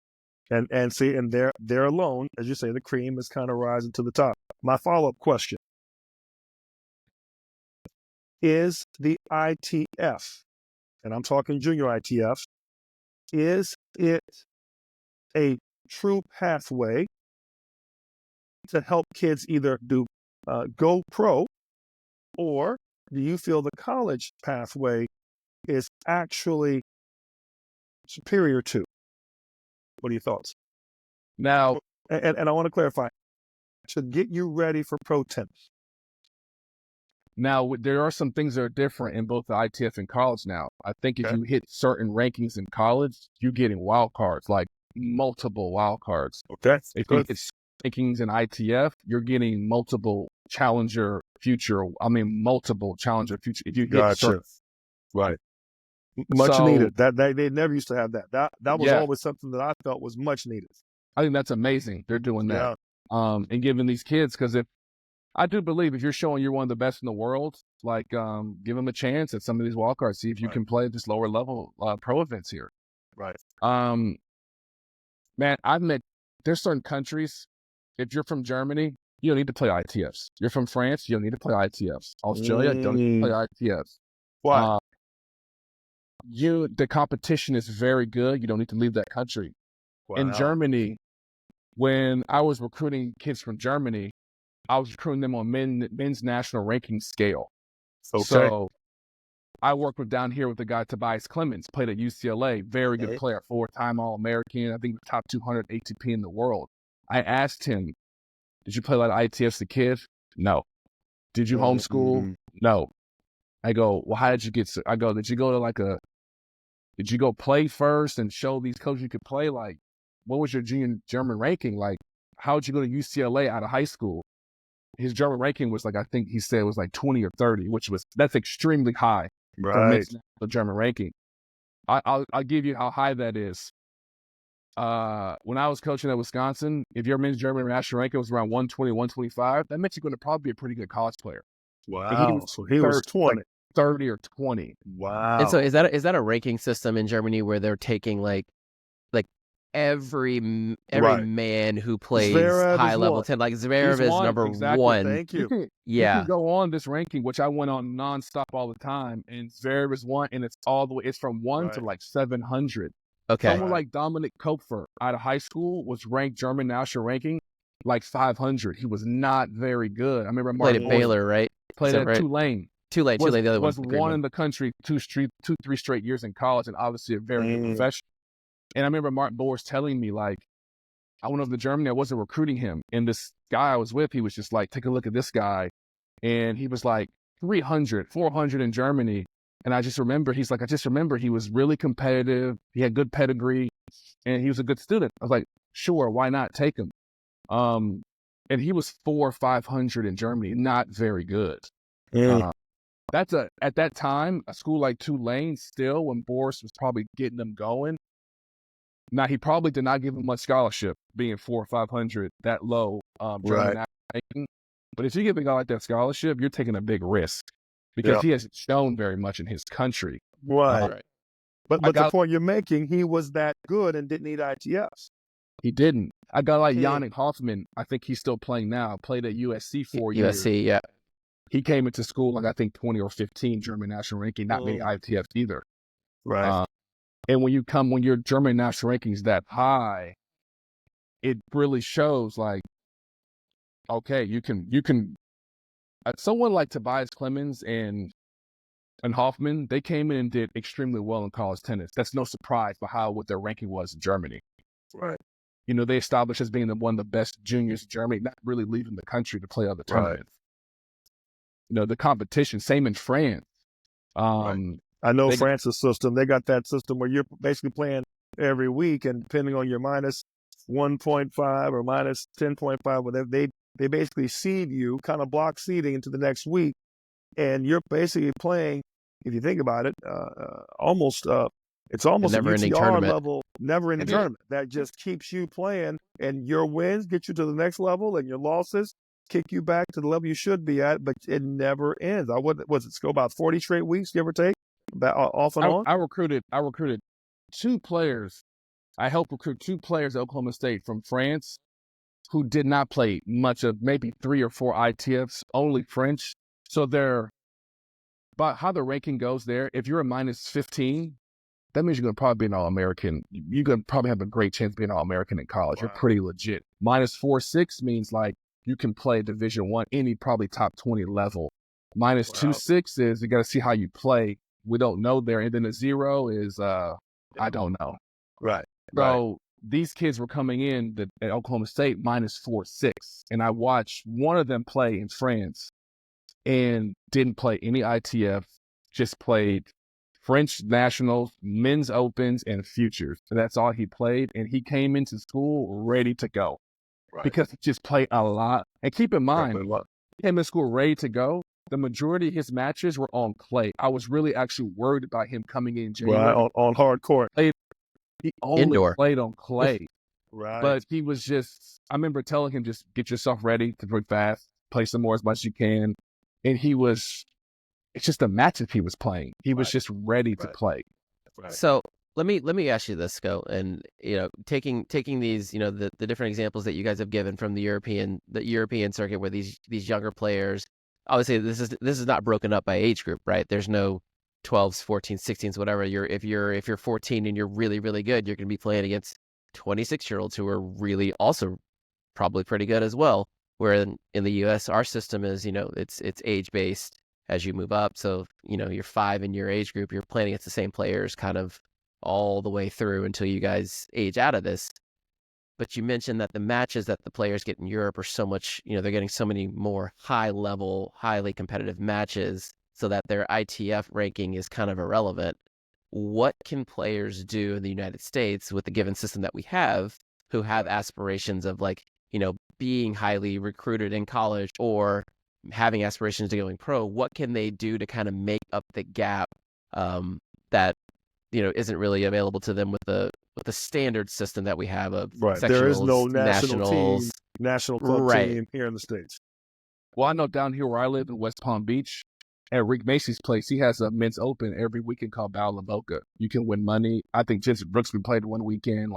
And see, and they're alone, as you say, the cream is kind of rising to the top. My follow-up question is the ITF, and I'm talking junior ITF, is it a true pathway to help kids either go pro, or do you feel the college pathway is actually superior to? What are your thoughts? Now, and I want to clarify, to get you ready for pro tennis. Now, there are some things that are different in both the ITF and college now. I think if you hit certain rankings in college, you're getting wild cards, like multiple wild cards. Okay. If you hit rankings in ITF, you're getting multiple challenger future. If you hit certain. Right. Much needed. That they never used to have that. That was always something that I felt was much needed. I think that's amazing. They're doing that. And giving these kids, because I do believe if you're showing you're one of the best in the world, like give them a chance at some of these wildcards. See if you can play this lower level pro events here. Right. Man, there's certain countries, if you're from Germany, you don't need to play ITFs. You're from France, you don't need to play ITFs. Australia, don't need to play ITFs. Why? The competition is very good. You don't need to leave that country. Wow. In Germany, when I was recruiting kids from Germany, I was recruiting them on men's national ranking scale. Okay. So I worked down here with the guy Tobias Clemens, played at UCLA, very good player, 4-time All-American, I think top 200 ATP in the world. I asked him, did you play a lot of ITFs as a kid? No. Did you homeschool? No. I go, well, how did you get? I go, did you go play first and show these coaches you could play? Like, what was your junior German ranking? Like, how did you go to UCLA out of high school? His German ranking was like, I think he said it was like 20 or 30, that's extremely high. Right. For the German ranking. I'll give you how high that is. When I was coaching at Wisconsin, if your men's German national ranking was around 120, 125, that meant you're going to probably be a pretty good college player. Wow. So he was 20. Like 30 or 20. Wow. And so is that a ranking system in Germany where they're taking like every Right. man who plays Zverev high is level one. 10, like Zverev is one, number exactly. one. Thank you. You Yeah. can go on this ranking, which I went on nonstop all the time, and Zverev is one, and it's all the way. It's from 1 to Right. like 700. Okay. Someone like Dominic Kopfer out of high school was ranked German national ranking like 500. He was not very good. I remember Played Martin at Boyd Baylor, right? played Is that at right? Tulane. Tulane, the other was one. The green one in the country, 3 straight years in college, and obviously a very good professional. And I remember Martin Boers telling me, like, I went over to Germany, I wasn't recruiting him. And this guy I was with, he was just like, take a look at this guy. And he was like 300, 400 in Germany. And I just remember, he's like, he was really competitive. He had good pedigree and he was a good student. I was like, sure, why not take him? And he was 400 or 500 in Germany, not very good. At that time, a school like Tulane still, when Boris was probably getting them going. Now, he probably did not give him much scholarship, being 400 or 500, that low German ranking. But if you give a guy like that scholarship, you're taking a big risk because he hasn't shown very much in his country. Right. But the point you're making, he was that good and didn't need ITFs. He didn't. I got like Yannick Hoffman. I think he's still playing now. Played at USC 4 years. USC, yeah. He came into school like I think 20 or 15 German national ranking. Not many ITFs either. Right. And when your German national ranking is that high, it really shows like, okay, you can. Someone like Tobias Clemens and Hoffman, they came in and did extremely well in college tennis. That's no surprise by what their ranking was in Germany. Right. You know, they established as being one of the best juniors in Germany, not really leaving the country to play other tournaments. You know, the competition, same in France. I know France's system. They got that system where you're basically playing every week, and depending on your minus 1.5 or minus 10.5, whatever, they basically seed you, kind of block seeding into the next week, and you're basically playing, if you think about it, it's almost a never-ending UTR tournament. level, never-ending tournament that just keeps you playing, and your wins get you to the next level, and your losses kick you back to the level you should be at, but it never ends. It go about 40 straight weeks, give or take, off and on? I recruited 2 players. I helped recruit 2 players at Oklahoma State from France who did not play much of maybe 3 or 4 ITFs, only French. So but how the ranking goes there, if you're a minus 15, that means you're going to probably be an All-American. You're going to probably have a great chance of being an All-American in college. Wow. You're pretty legit. Minus 4.6 means like you can play Division I, any probably top 20 level. Minus 2.6 is you got to see how you play. We don't know there. And then a 0 is I don't know. Right. So these kids were coming in at Oklahoma State minus 4.6. And I watched one of them play in France and didn't play any ITF, just played French Nationals, Men's Opens, and Futures. So that's all he played. And he came into school ready to go because he just played a lot. And keep in mind, he came in school ready to go. The majority of his matches were on clay. I was really actually worried about him coming in January. On hard court. He only Indoor. played on clay. Right. But he was I remember telling him, just get yourself ready to play fast, play some more as much as you can. And it's just the matches he was playing. He was just ready to play. Right. So let me ask you this, Sco, and taking these, the different examples that you guys have given from the European circuit where these younger players, obviously this is not broken up by age group, right? There's no 12s, 14s, 16s, whatever. If you're 14 and you're really, really good, you're going to be playing against 26-year-olds who are really also probably pretty good as well. Where in the U.S., our system is, it's age-based as you move up. So, you're 5 in your age group, you're playing against the same players kind of all the way through until you guys age out of this. But you mentioned that the matches that the players get in Europe are so much, they're getting so many more high-level, highly competitive matches so that their ITF ranking is kind of irrelevant. What can players do in the United States with the given system that we have who have aspirations of being highly recruited in college or having aspirations to going pro? What can they do to kind of make up the gap that isn't really available to them with the standard system that we have of Right. sectionals, There is no nationals. national club Right. team here in the States. Well, I know down here where I live in West Palm Beach, at Rick Macy's place, he has a men's open every weekend called Battle of Boca. You can win money. I think Jensen Brooks, we played one weekend.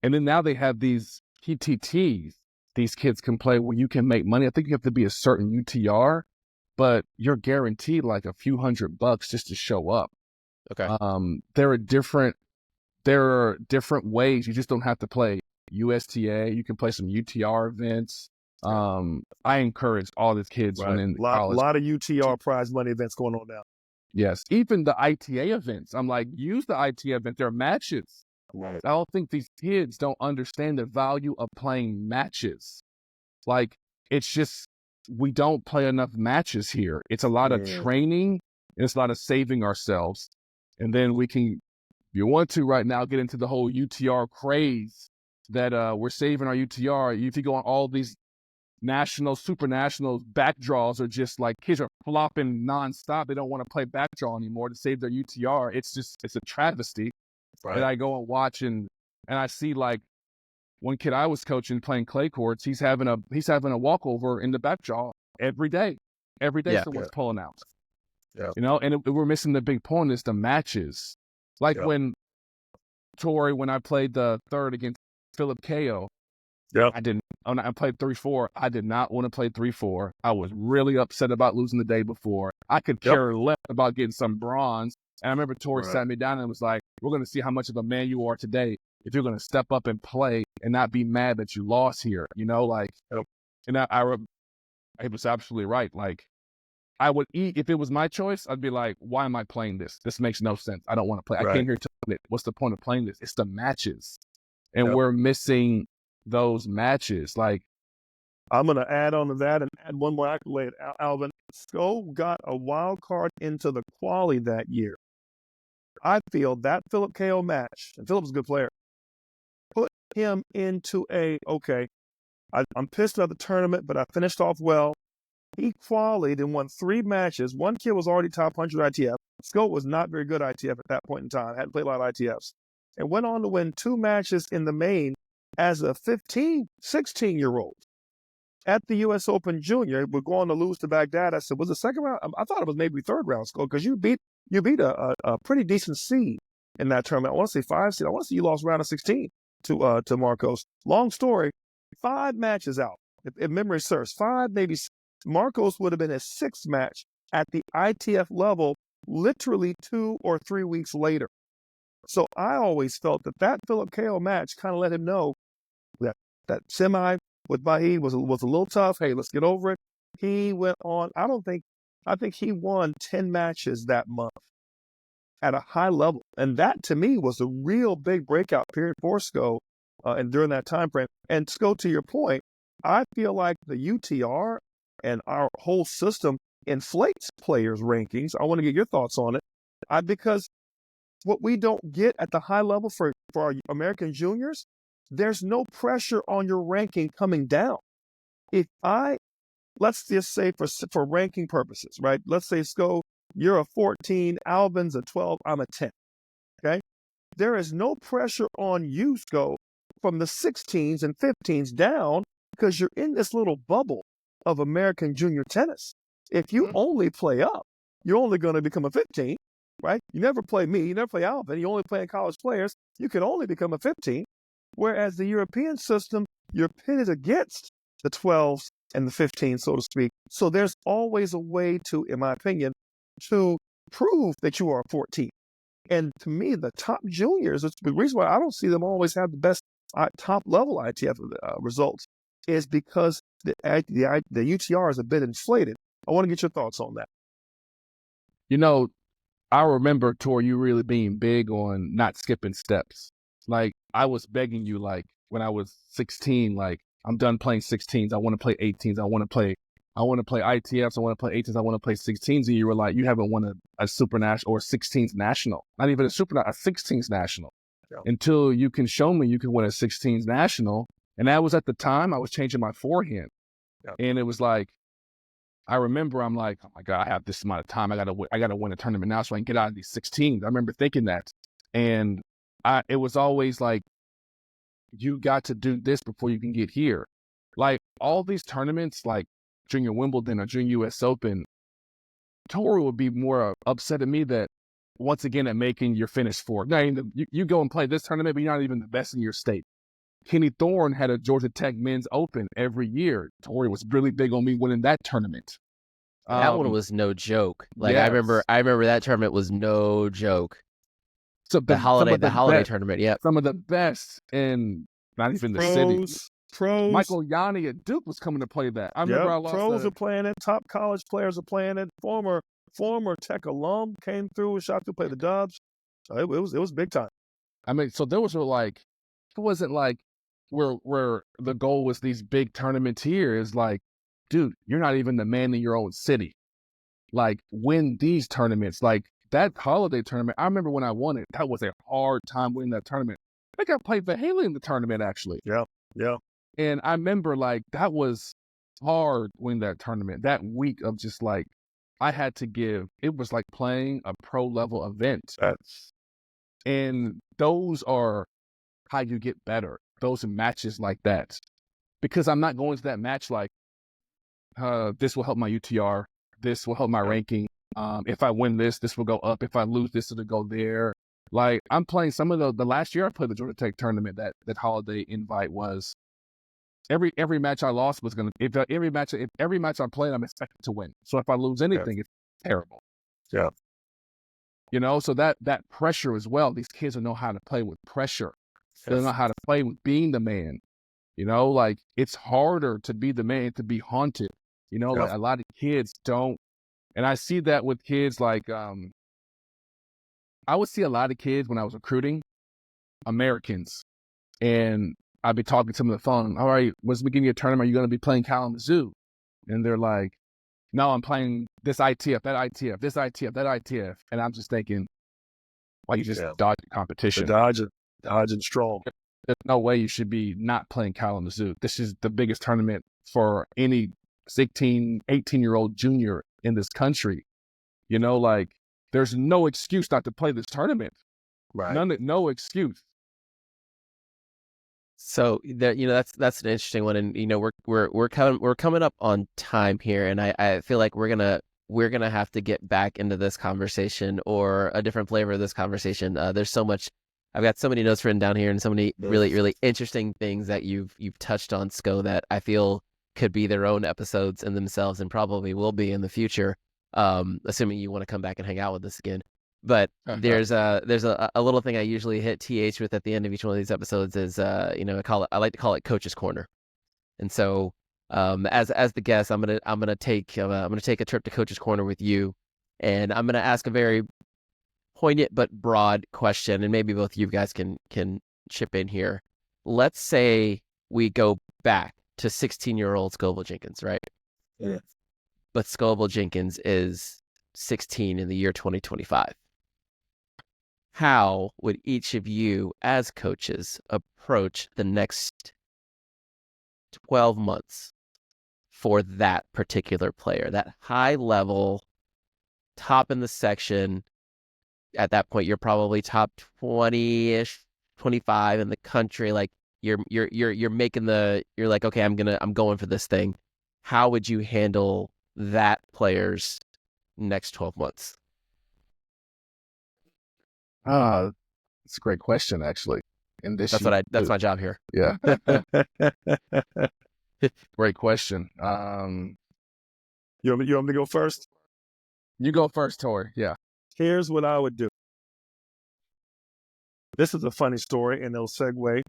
And then now they have these PTTs. These kids can play where you can make money. I think you have to be a certain UTR, but you're guaranteed like a few $100 just to show up. Okay. There are different ways. You just don't have to play USTA. You can play some UTR events. I encourage all these kids when in college. A lot of UTR prize money events going on now. Yes, even the ITA events. I'm like, use the ITA event. They're matches. Right. I don't think these kids don't understand the value of playing matches. Like, it's just, we don't play enough matches here. It's a lot of training, and it's a lot of saving ourselves. And then we can, if you want to right now, get into the whole UTR craze that we're saving our UTR. If you go on all these nationals, super nationals, back draws are just like kids are flopping nonstop. They don't want to play back draw anymore to save their UTR. It's a travesty. Right. And I go and watch and I see like one kid I was coaching playing clay courts. He's having a walkover in the back draw every day. Every day someone's pulling out. Yeah. And we're missing the big point is the matches. Like when Torrey, when I played the third against Philip Ko, I played 3-4. I did not want to play 3-4. I was really upset about losing the day before. I could care less about getting some bronze. And I remember Torrey sat me down and was like, we're going to see how much of a man you are today if you're going to step up and play and not be mad that you lost here. And he was absolutely right. Like, I would eat, if it was my choice, I'd be like, why am I playing this? This makes no sense. I don't want to play. I came here to play it. What's the point of playing this? It's the matches. And we're missing those matches. Like, I'm going to add on to that and add one more accolade. Alvin, Scove got a wild card into the quali that year. I feel that Philip Ko match, and Philip's a good player, put him into I'm pissed about the tournament, but I finished off well. He qualied and won 3 matches. One kid was already top 100 ITF. Scove was not very good ITF at that point in time, hadn't played a lot of ITFs, and went on to win 2 matches in the main as a 16-year-old. At the U.S. Open Junior, we're going to lose to Baghdad. I said, was it second round? I thought it was maybe third round, Scove, because you beat a pretty decent seed in that tournament. I want to say 5 seed. I want to say you lost round of 16 to Marcos. Long story, 5 matches out. If memory serves, 5 maybe. Marcos would have been his 6th match at the ITF level literally 2 or 3 weeks later. So I always felt that Philip Ko match kind of let him know that semi with Bahi was a little tough. Hey, let's get over it. He went on. I think he won 10 matches that month at a high level. And that to me was a real big breakout period for Sco and during that time frame. And Sco, to your point, I feel like the UTR and our whole system inflates players' rankings. I want to get your thoughts on it. Because what we don't get at the high level for our American juniors, there's no pressure on your ranking coming down. Let's just say for ranking purposes, right? Let's say, Sco, you're a 14, Alvin's a 12, I'm a 10, okay? There is no pressure on you, Sco, from the 16s and 15s down because you're in this little bubble of American junior tennis. If you only play up, you're only going to become a 15, right? You never play me, you never play Alvin, you only play college players, you can only become a 15. Whereas the European system, you're pitted against the 12s and the 15s, so to speak. So there's always a way to, in my opinion, to prove that you are a 14. And to me, the top juniors, the reason why I don't see them always have the best top level ITF results is because the UTR is a bit inflated. I want to get your thoughts on that. I remember, Tor, you really being big on not skipping steps. Like, I was begging you, like, when I was 16, like, I'm done playing 16s. I want to play 18s. I want to play ITFs. I want to play 18s. I want to play 16s. And you were like, you haven't won a super national or 16s national. Not even a 16s national. Yeah. Until you can show me you can win a 16s national. And that was at the time I was changing my forehand. Yeah. And it was like, I remember I'm like, oh my God, I have this amount of time. I gotta win a tournament now so I can get out of these 16s. I remember thinking that. And it was always like, you got to do this before you can get here. Like all these tournaments, like Junior Wimbledon or Junior US Open, Torrey would be more upset at me that once again at making your finish fourth. Now, you go and play this tournament, but you're not even the best in your state. Kenny Thorne had a Georgia Tech Men's Open every year. Torrey was really big on me winning that tournament. That one was no joke. Like yes. I remember that tournament was no joke. So the holiday tournament, yeah. Some of the best in not even the city. Pros. Michael Yanni at Duke was coming to play that. I remember I lost. Pros are playing it. Top college players are playing it. Former Tech alum came through and shot to play the Dubs. So it was big time. I mean, so there was like, it wasn't like where the goal was these big tournaments here. Is like, dude, you're not even the man in your own city. Like, win these tournaments. Like that holiday tournament, I remember when I won it, that was a hard time winning that tournament. I think I played for Haley in the tournament, actually. Yeah. And I remember, like, that was hard winning that tournament. That week of just, like, I had to give, it was like playing a pro-level event. And those are how you get better. Those are matches like that. Because I'm not going to that match like, this will help my UTR. This will help my ranking. If I win this will go up. If I lose this, it'll go there. Like, I'm playing some of the last year I played the Georgia Tech tournament, that holiday invite was every match I lost was going to, if every match I played, I'm expected to win. So if I lose anything, it's terrible. Yeah. You know, so that pressure as well, these kids will know how to play with pressure. Yes. They know how to play with being the man. You know, like, it's harder to be the man, to be haunted. You know, like a lot of kids don't. And I see that with kids like, I would see a lot of kids when I was recruiting, Americans, and I'd be talking to them on the phone. All right, once we give you a tournament, are you going to be playing Kalamazoo? And they're like, no, I'm playing this ITF, that ITF, this ITF, that ITF. And I'm just thinking, why you just dodge the competition? Dodging strong. There's no way you should be not playing Kalamazoo. This is the biggest tournament for any 16, 18-year-old junior in this country. You know, like, there's no excuse not to play this tournament. Right. No excuse. So that's an interesting one, and we're coming up on time here, and I feel like we're gonna have to get back into this conversation, or a different flavor of this conversation. There's so much. I've got so many notes written down here, and so many really, really interesting things that you've touched on, Sco, that I feel could be their own episodes in themselves, and probably will be in the future. Assuming you want to come back and hang out with us again. But there's a little thing I usually hit TH with at the end of each one of these episodes is I like to call it Coach's Corner. And so as the guest, I'm gonna take a trip to Coach's Corner with you, and I'm gonna ask a very poignant but broad question, and maybe both of you guys can chip in here. Let's say we go back to 16-year-old Scoville Jenkins, right? Yeah. But Scoville Jenkins is 16 in the year 2025. How would each of you, as coaches, approach the next 12 months for that particular player, that high level, top in the section? At that point, you're probably top 20-ish, 25 in the country. Like, you're like, okay, I'm going for this thing. How would you handle that player's next 12 months? It's a great question, actually. And that's my job here. Yeah. Great question. You want me to go first? You go first, Torrey. Yeah. Here's what I would do. This is a funny story, and it'll segue.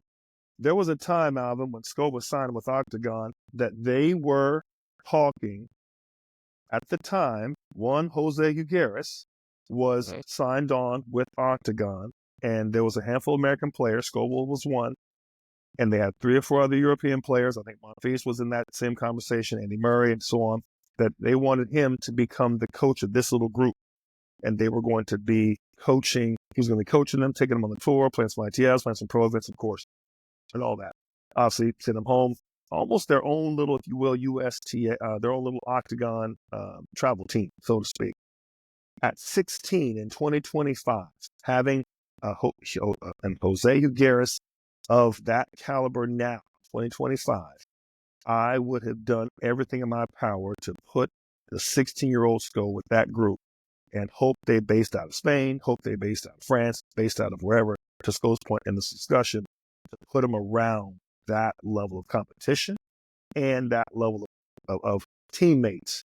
There was a time, Alvin, when Sco was signed with Octagon, that they were talking. At the time, one Jose Ugaris was signed on with Octagon, and there was a handful of American players. Scoville was one, and they had 3 or 4 other European players. I think Monfils was in that same conversation, Andy Murray, and so on. That they wanted him to become the coach of this little group, and they were going to be coaching. He was going to be coaching them, taking them on the tour, playing some ITFs, playing some pro events, of course, and all that. Obviously, sent him home. almost their own little, if you will, USTA, their own little octagon travel team, so to speak. At 16 in 2025, having and Jose Higueras of that caliber now, 2025, I would have done everything in my power to put the 16-year-old Sco with that group and hope they based out of Spain, hope they based out of France, based out of wherever, to Sco's point in this discussion, to put them around that level of competition and that level of teammates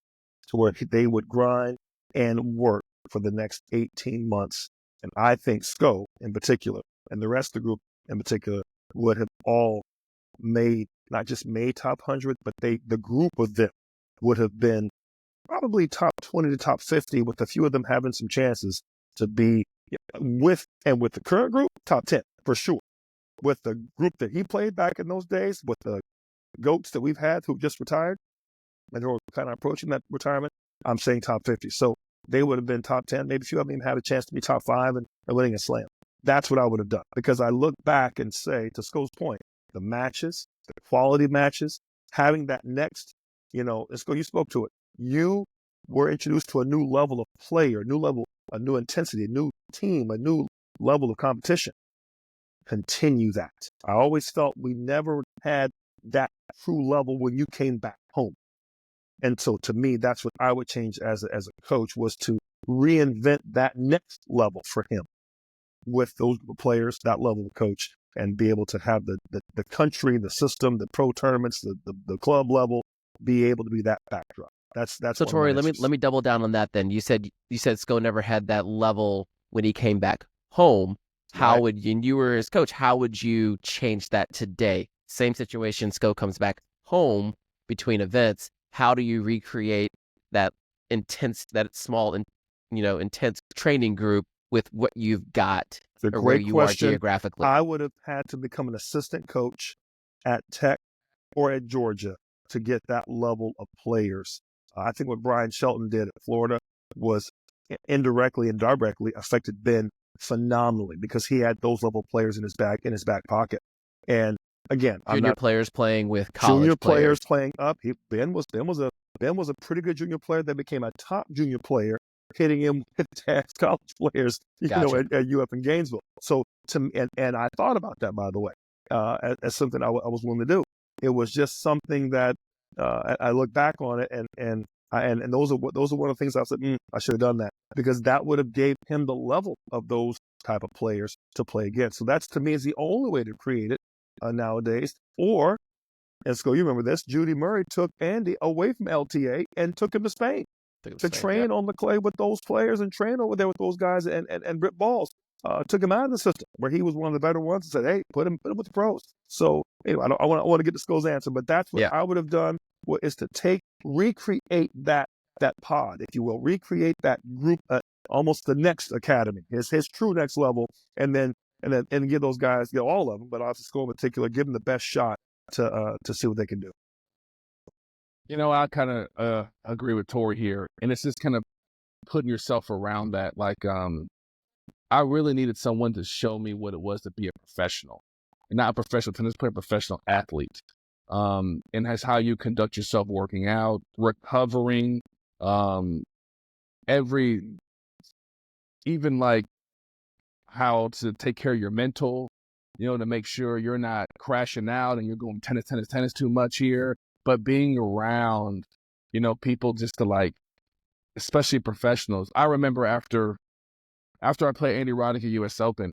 to where they would grind and work for the next 18 months. And I think Sco in particular and the rest of the group in particular would have all made, not just made top 100, but the group of them would have been probably top 20 to top 50, with a few of them having some chances to be with the current group, top 10 for sure. With the group that he played back in those days, with the GOATs that we've had who've just retired and who are kind of approaching that retirement, I'm saying top 50. So they would have been top 10. Maybe a few of them even had a chance to be top 5 and winning a slam. That's what I would have done, because I look back and say, to Sco's point, the matches, the quality matches, having that next, Sco, you spoke to it. You were introduced to a new level of player, a new intensity, a new team, a new level of competition. Continue that. I always felt we never had that true level when you came back home. And so to me, that's what I would change as a coach, was to reinvent that next level for him with those players, that level of coach, and be able to have the country, the system, the pro tournaments, the club level, be able to be that backdrop. That's so Torrey. Let me double down on that. Then you said Sco never had that level when he came back home. How would you, and you were his coach, how would you change that today? Same situation, Sco comes back home between events. How do you recreate that small, intense training group with what you've got or where you are geographically? I would have had to become an assistant coach at Tech or at Georgia to get that level of players. I think what Brian Shelton did at Florida was indirectly and directly affected Ben phenomenally, because he had those level players in his back pocket. And again, junior players playing with college junior players playing up. Ben was a pretty good junior player that became a top junior player, hitting him with Tag's college players, Gotcha. at UF in Gainesville. So and I thought about that, by the way, as something I was willing to do. It was just something that I look back on it, and those are one of the things I said, I should have done that, because that would have gave him the level of those type of players to play against. So that's, to me, is the only way to create it nowadays. Or, and Sco, you remember this, Judy Murray took Andy away from LTA and took him to Spain to train on the clay with those players and train over there with those guys and rip balls. Took him out of the system where he was one of the better ones and said, hey, put him with the pros. So anyway, I want to get to Sco's answer, but that's what I would have done, is to recreate that pod, if you will, recreate that group, almost the next academy, his true next level, and give those guys, all of them, but obviously Sco in particular, give them the best shot to see what they can do. I kind of agree with Torrey here, and it's just kind of putting yourself around that. Like, I really needed someone to show me what it was to be a professional, and not a professional tennis player, a professional athlete. And that's how you conduct yourself working out, recovering, even like how to take care of your mental, to make sure you're not crashing out and you're going tennis too much here, but being around, people just to, like, especially professionals. I remember after I played Andy Roddick at US Open,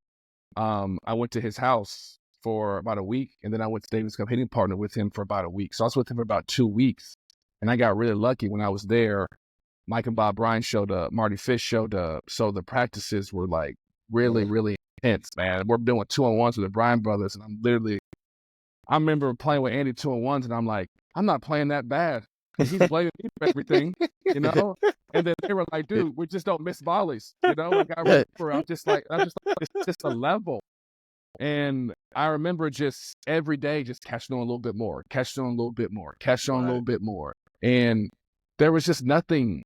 I went to his house for about a week, and then I went to Davis Cup hitting partner with him for about a week. So I was with him for about 2 weeks, and I got really lucky when I was there. Mike and Bob Bryan showed up, Marty Fish showed up, so the practices were like really, really intense, man. We're doing 2-on-1s with the Bryan brothers, and I remember playing with Andy 2-on-1s, and I'm like, I'm not playing that bad. And he's blaming me for everything, And then they were like, dude, we just don't miss volleys, Like, I remember, I'm just like, it's just a level. And I remember just every day just catching on a little bit more, catching on a little bit more, catching on a little bit more. And there was just nothing.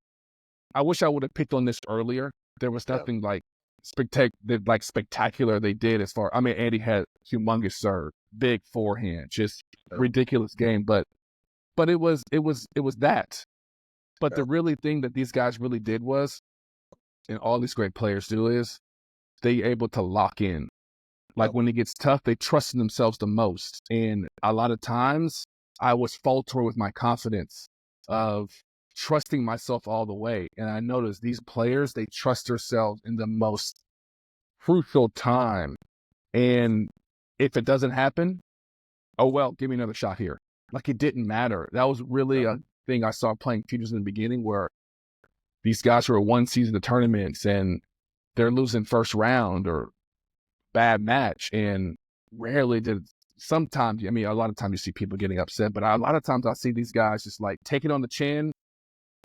I wish I would have picked on this earlier. There was nothing like spectacular they did as far. I mean, Andy had humongous serve, big forehand, just ridiculous game. But it was that. But the really thing that these guys really did was, and all these great players do, is they able to lock in. Like when it gets tough, they trust in themselves the most. And a lot of times I was faltering with my confidence of trusting myself all the way. And I noticed these players, they trust themselves in the most crucial time. And if it doesn't happen, oh, well, give me another shot here. Like it didn't matter. That was really a thing I saw playing futures in the beginning, where these guys were one season of tournaments and they're losing first round or bad match. And rarely did, sometimes, I mean, a lot of times you see people getting upset, but a lot of times I see these guys just like take it on the chin,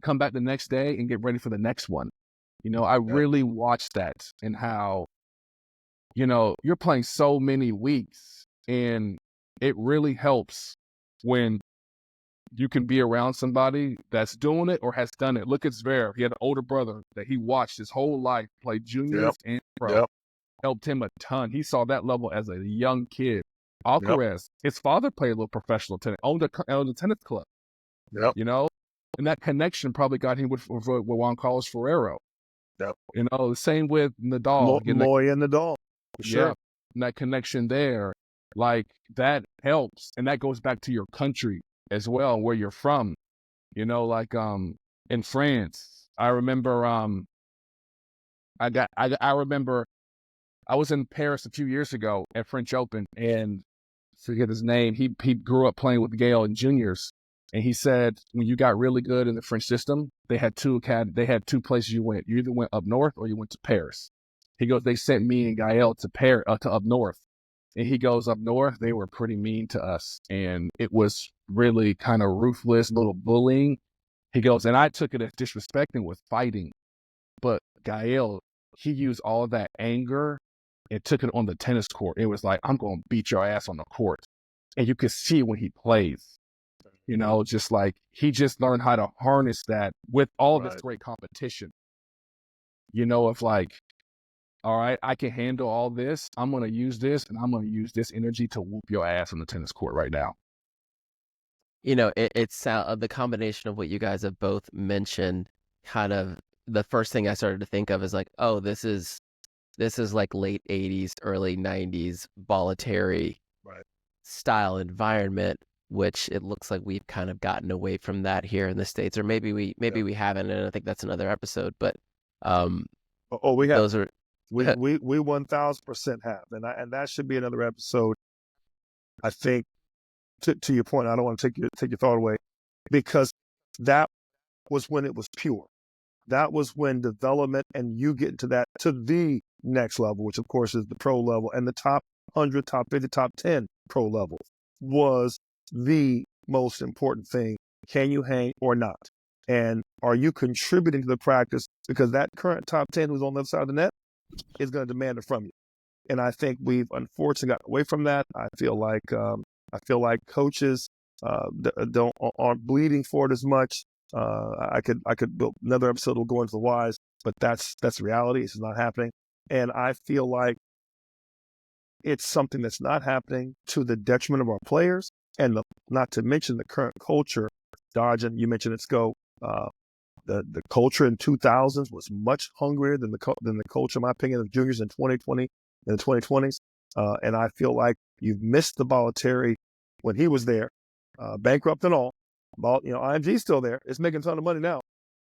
come back the next day and get ready for the next one. You know, I really watched that, and how, you know, you're playing so many weeks, and it really helps when you can be around somebody that's doing it or has done it. Look at Zverev. He had an older brother that he watched his whole life play juniors and pro. Helped him a ton. He saw that level as a young kid. Alcaraz, his father played a little professional tennis, owned a tennis club. You know, and that connection probably got him with Juan Carlos Ferrero. You know, the same with Nadal. Loy and Nadal, for sure. Yeah, and that connection there, like that helps, and that goes back to your country as well, where you're from. You know, like in France, I remember I remember I was in Paris a few years ago at French Open, and I forget his name. He grew up playing with Gael in juniors, and he said when you got really good in the French system, they had two places you went. You either went up north or you went to Paris. He goes, they sent me and Gael to up north, and he goes, up north they were pretty mean to us, and it was really kind of ruthless, little bullying. He goes, and I took it as disrespecting with fighting, but Gael, he used all of that anger and took it on the tennis court. It was like, I'm going to beat your ass on the court. And you could see when he plays, you know, just like he just learned how to harness that with all of this great competition. You know, of like, all right, I can handle all this. I'm going to use this, and I'm going to use this energy to whoop your ass on the tennis court right now. You know, it's the combination of what you guys have both mentioned. Kind of the first thing I started to think of is like, oh, this is like late 80s, early 90s Bolletary style environment, which it looks like we've kind of gotten away from that here in the States, or maybe we haven't, and I think that's another episode. But we have. Those are we 1000% have, and that should be another episode. I think to your point, I don't want to take your thought away, because that was when it was pure. That was when development and you get to the next level, which of course is the pro level, and the top 100, top 50, top 10 pro level was the most important thing. Can you hang or not? And are you contributing to the practice? Because that current top 10 who's on the other side of the net is going to demand it from you. And I think we've unfortunately gotten away from that. I feel like coaches aren't bleeding for it as much. I could build another episode will go into the whys, but that's reality. It's not happening. And I feel like it's something that's not happening to the detriment of our players, and not to mention the current culture. Dodgen, you mentioned it, Sco. The culture in 2000s was much hungrier than the culture, in my opinion, of juniors in 2020 and the 2020s. And I feel like you've missed the Bolletary when he was there, bankrupt and all. IMG's still there. It's making a ton of money now,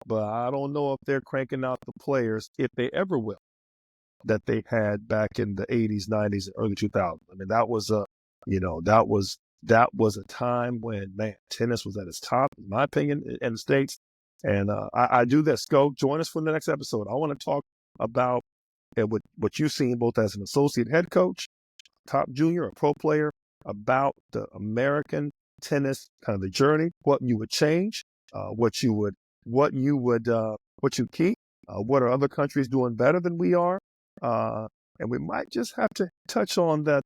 but I don't know if they're cranking out the players, if they ever will, that they had back in the 80s, 90s, and early 2000s. I mean, that was a time when, man, tennis was at its top, in my opinion, in the States. And I do this. Go join us for the next episode. I want to talk about what you've seen both as an associate head coach, top junior, or pro player, about the American tennis kind of the journey, what you would change, what you keep, what are other countries doing better than we are, and we might just have to touch on that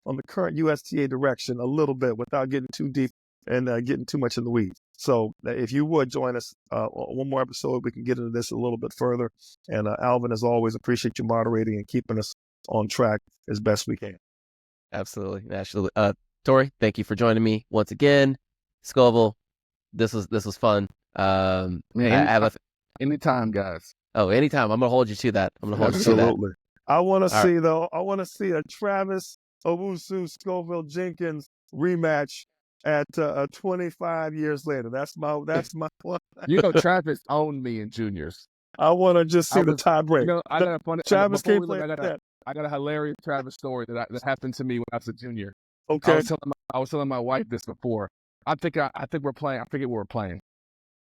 on the current USTA direction a little bit without getting too deep and getting too much in the weeds. So if you would join us on one more episode, we can get into this a little bit further. And Alvin, as always, appreciate you moderating and keeping us on track as best we can. Absolutely. Torrey, thank you for joining me once again. Scoville, this was fun. Anytime, guys. Anytime. I'm gonna hold you to that. Absolutely. I want to All see though. I want to see a Travis Owusu Scoville Jenkins rematch at 25 years later. That's my one. Travis owned me in juniors. I want to just see the tie break. I got a funny. Travis Before can't we play leave, that. I got a hilarious Travis story that happened to me when I was a junior. Okay. I was telling my wife this before. I think we're playing. I forget what we're playing.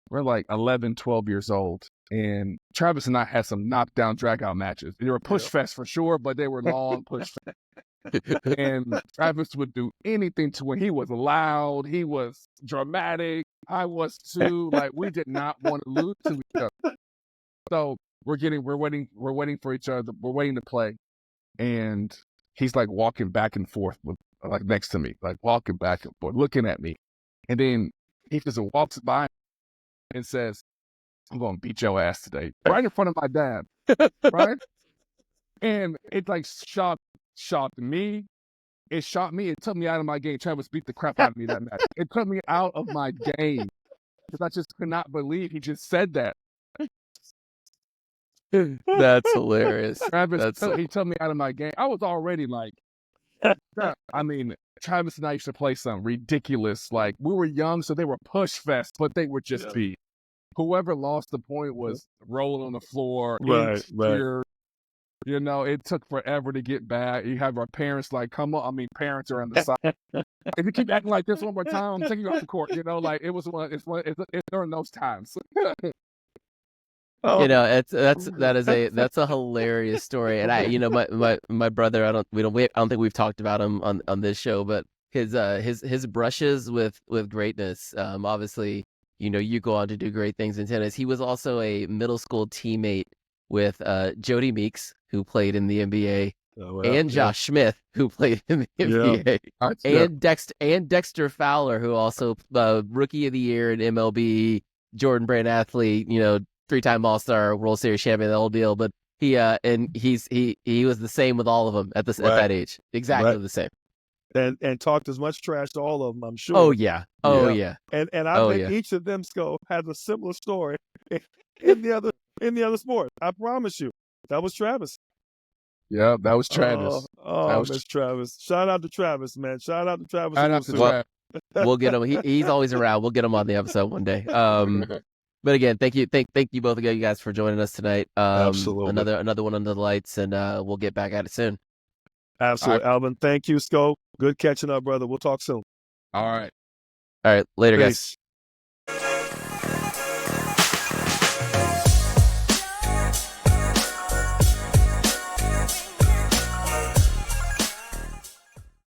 We're like 11, 12 years old. And Travis and I had some knockdown, drag-out matches. They were push fest for sure, but they were long push fest. And Travis would do anything to win. He was loud. He was dramatic. I was too. Like, we did not want to lose to each other. So we're waiting for each other. We're waiting to play. And he's like walking back and forth next to me, like walking back and forth, looking at me. And then he just walks by and says, "I'm going to beat your ass today," right in front of my dad, right? And it like shocked me. It shocked me. It took me out of my game. Travis beat the crap out of me that match. It took me out of my game because I just could not believe he just said that. That's hilarious. He took me out of my game. I was already like, I mean, Travis and I used to play some ridiculous, like we were young, so they were push fest, but they were just beat. Whoever lost the point was rolling on the floor. Right. It took forever to get back. You have our parents like, come on. I mean, parents are on the side. If you keep acting like this one more time, I'm taking you off the court. Like it was it's during those times. That's a hilarious story. And my brother, I don't think we've talked about him on this show, but his brushes with greatness. Obviously, you go on to do great things in tennis. He was also a middle school teammate with Jody Meeks, who played in the NBA, and Josh Smith, who played in the NBA, and Dexter Fowler, who also Rookie of the Year in MLB, Jordan Brand athlete, 3-time All-Star, World Series champion, the whole deal. But he was the same with all of them at that age, exactly the same. And talked as much trash to all of them, I'm sure. Oh yeah. And I think each of them has a similar story in the other sport. I promise you, that was Travis. Yeah, that was Travis. That's Travis. Shout out to Travis, man. Shout out to Travis. Shout out to Travis. We'll get him. He's always around. We'll get him on the episode one day. But again, thank you both of you guys for joining us tonight. Absolutely. Another one under the lights, and we'll get back at it soon. Absolutely, right. Alvin. Thank you, Sco. Good catching up, brother. We'll talk soon. All right. Later, guys.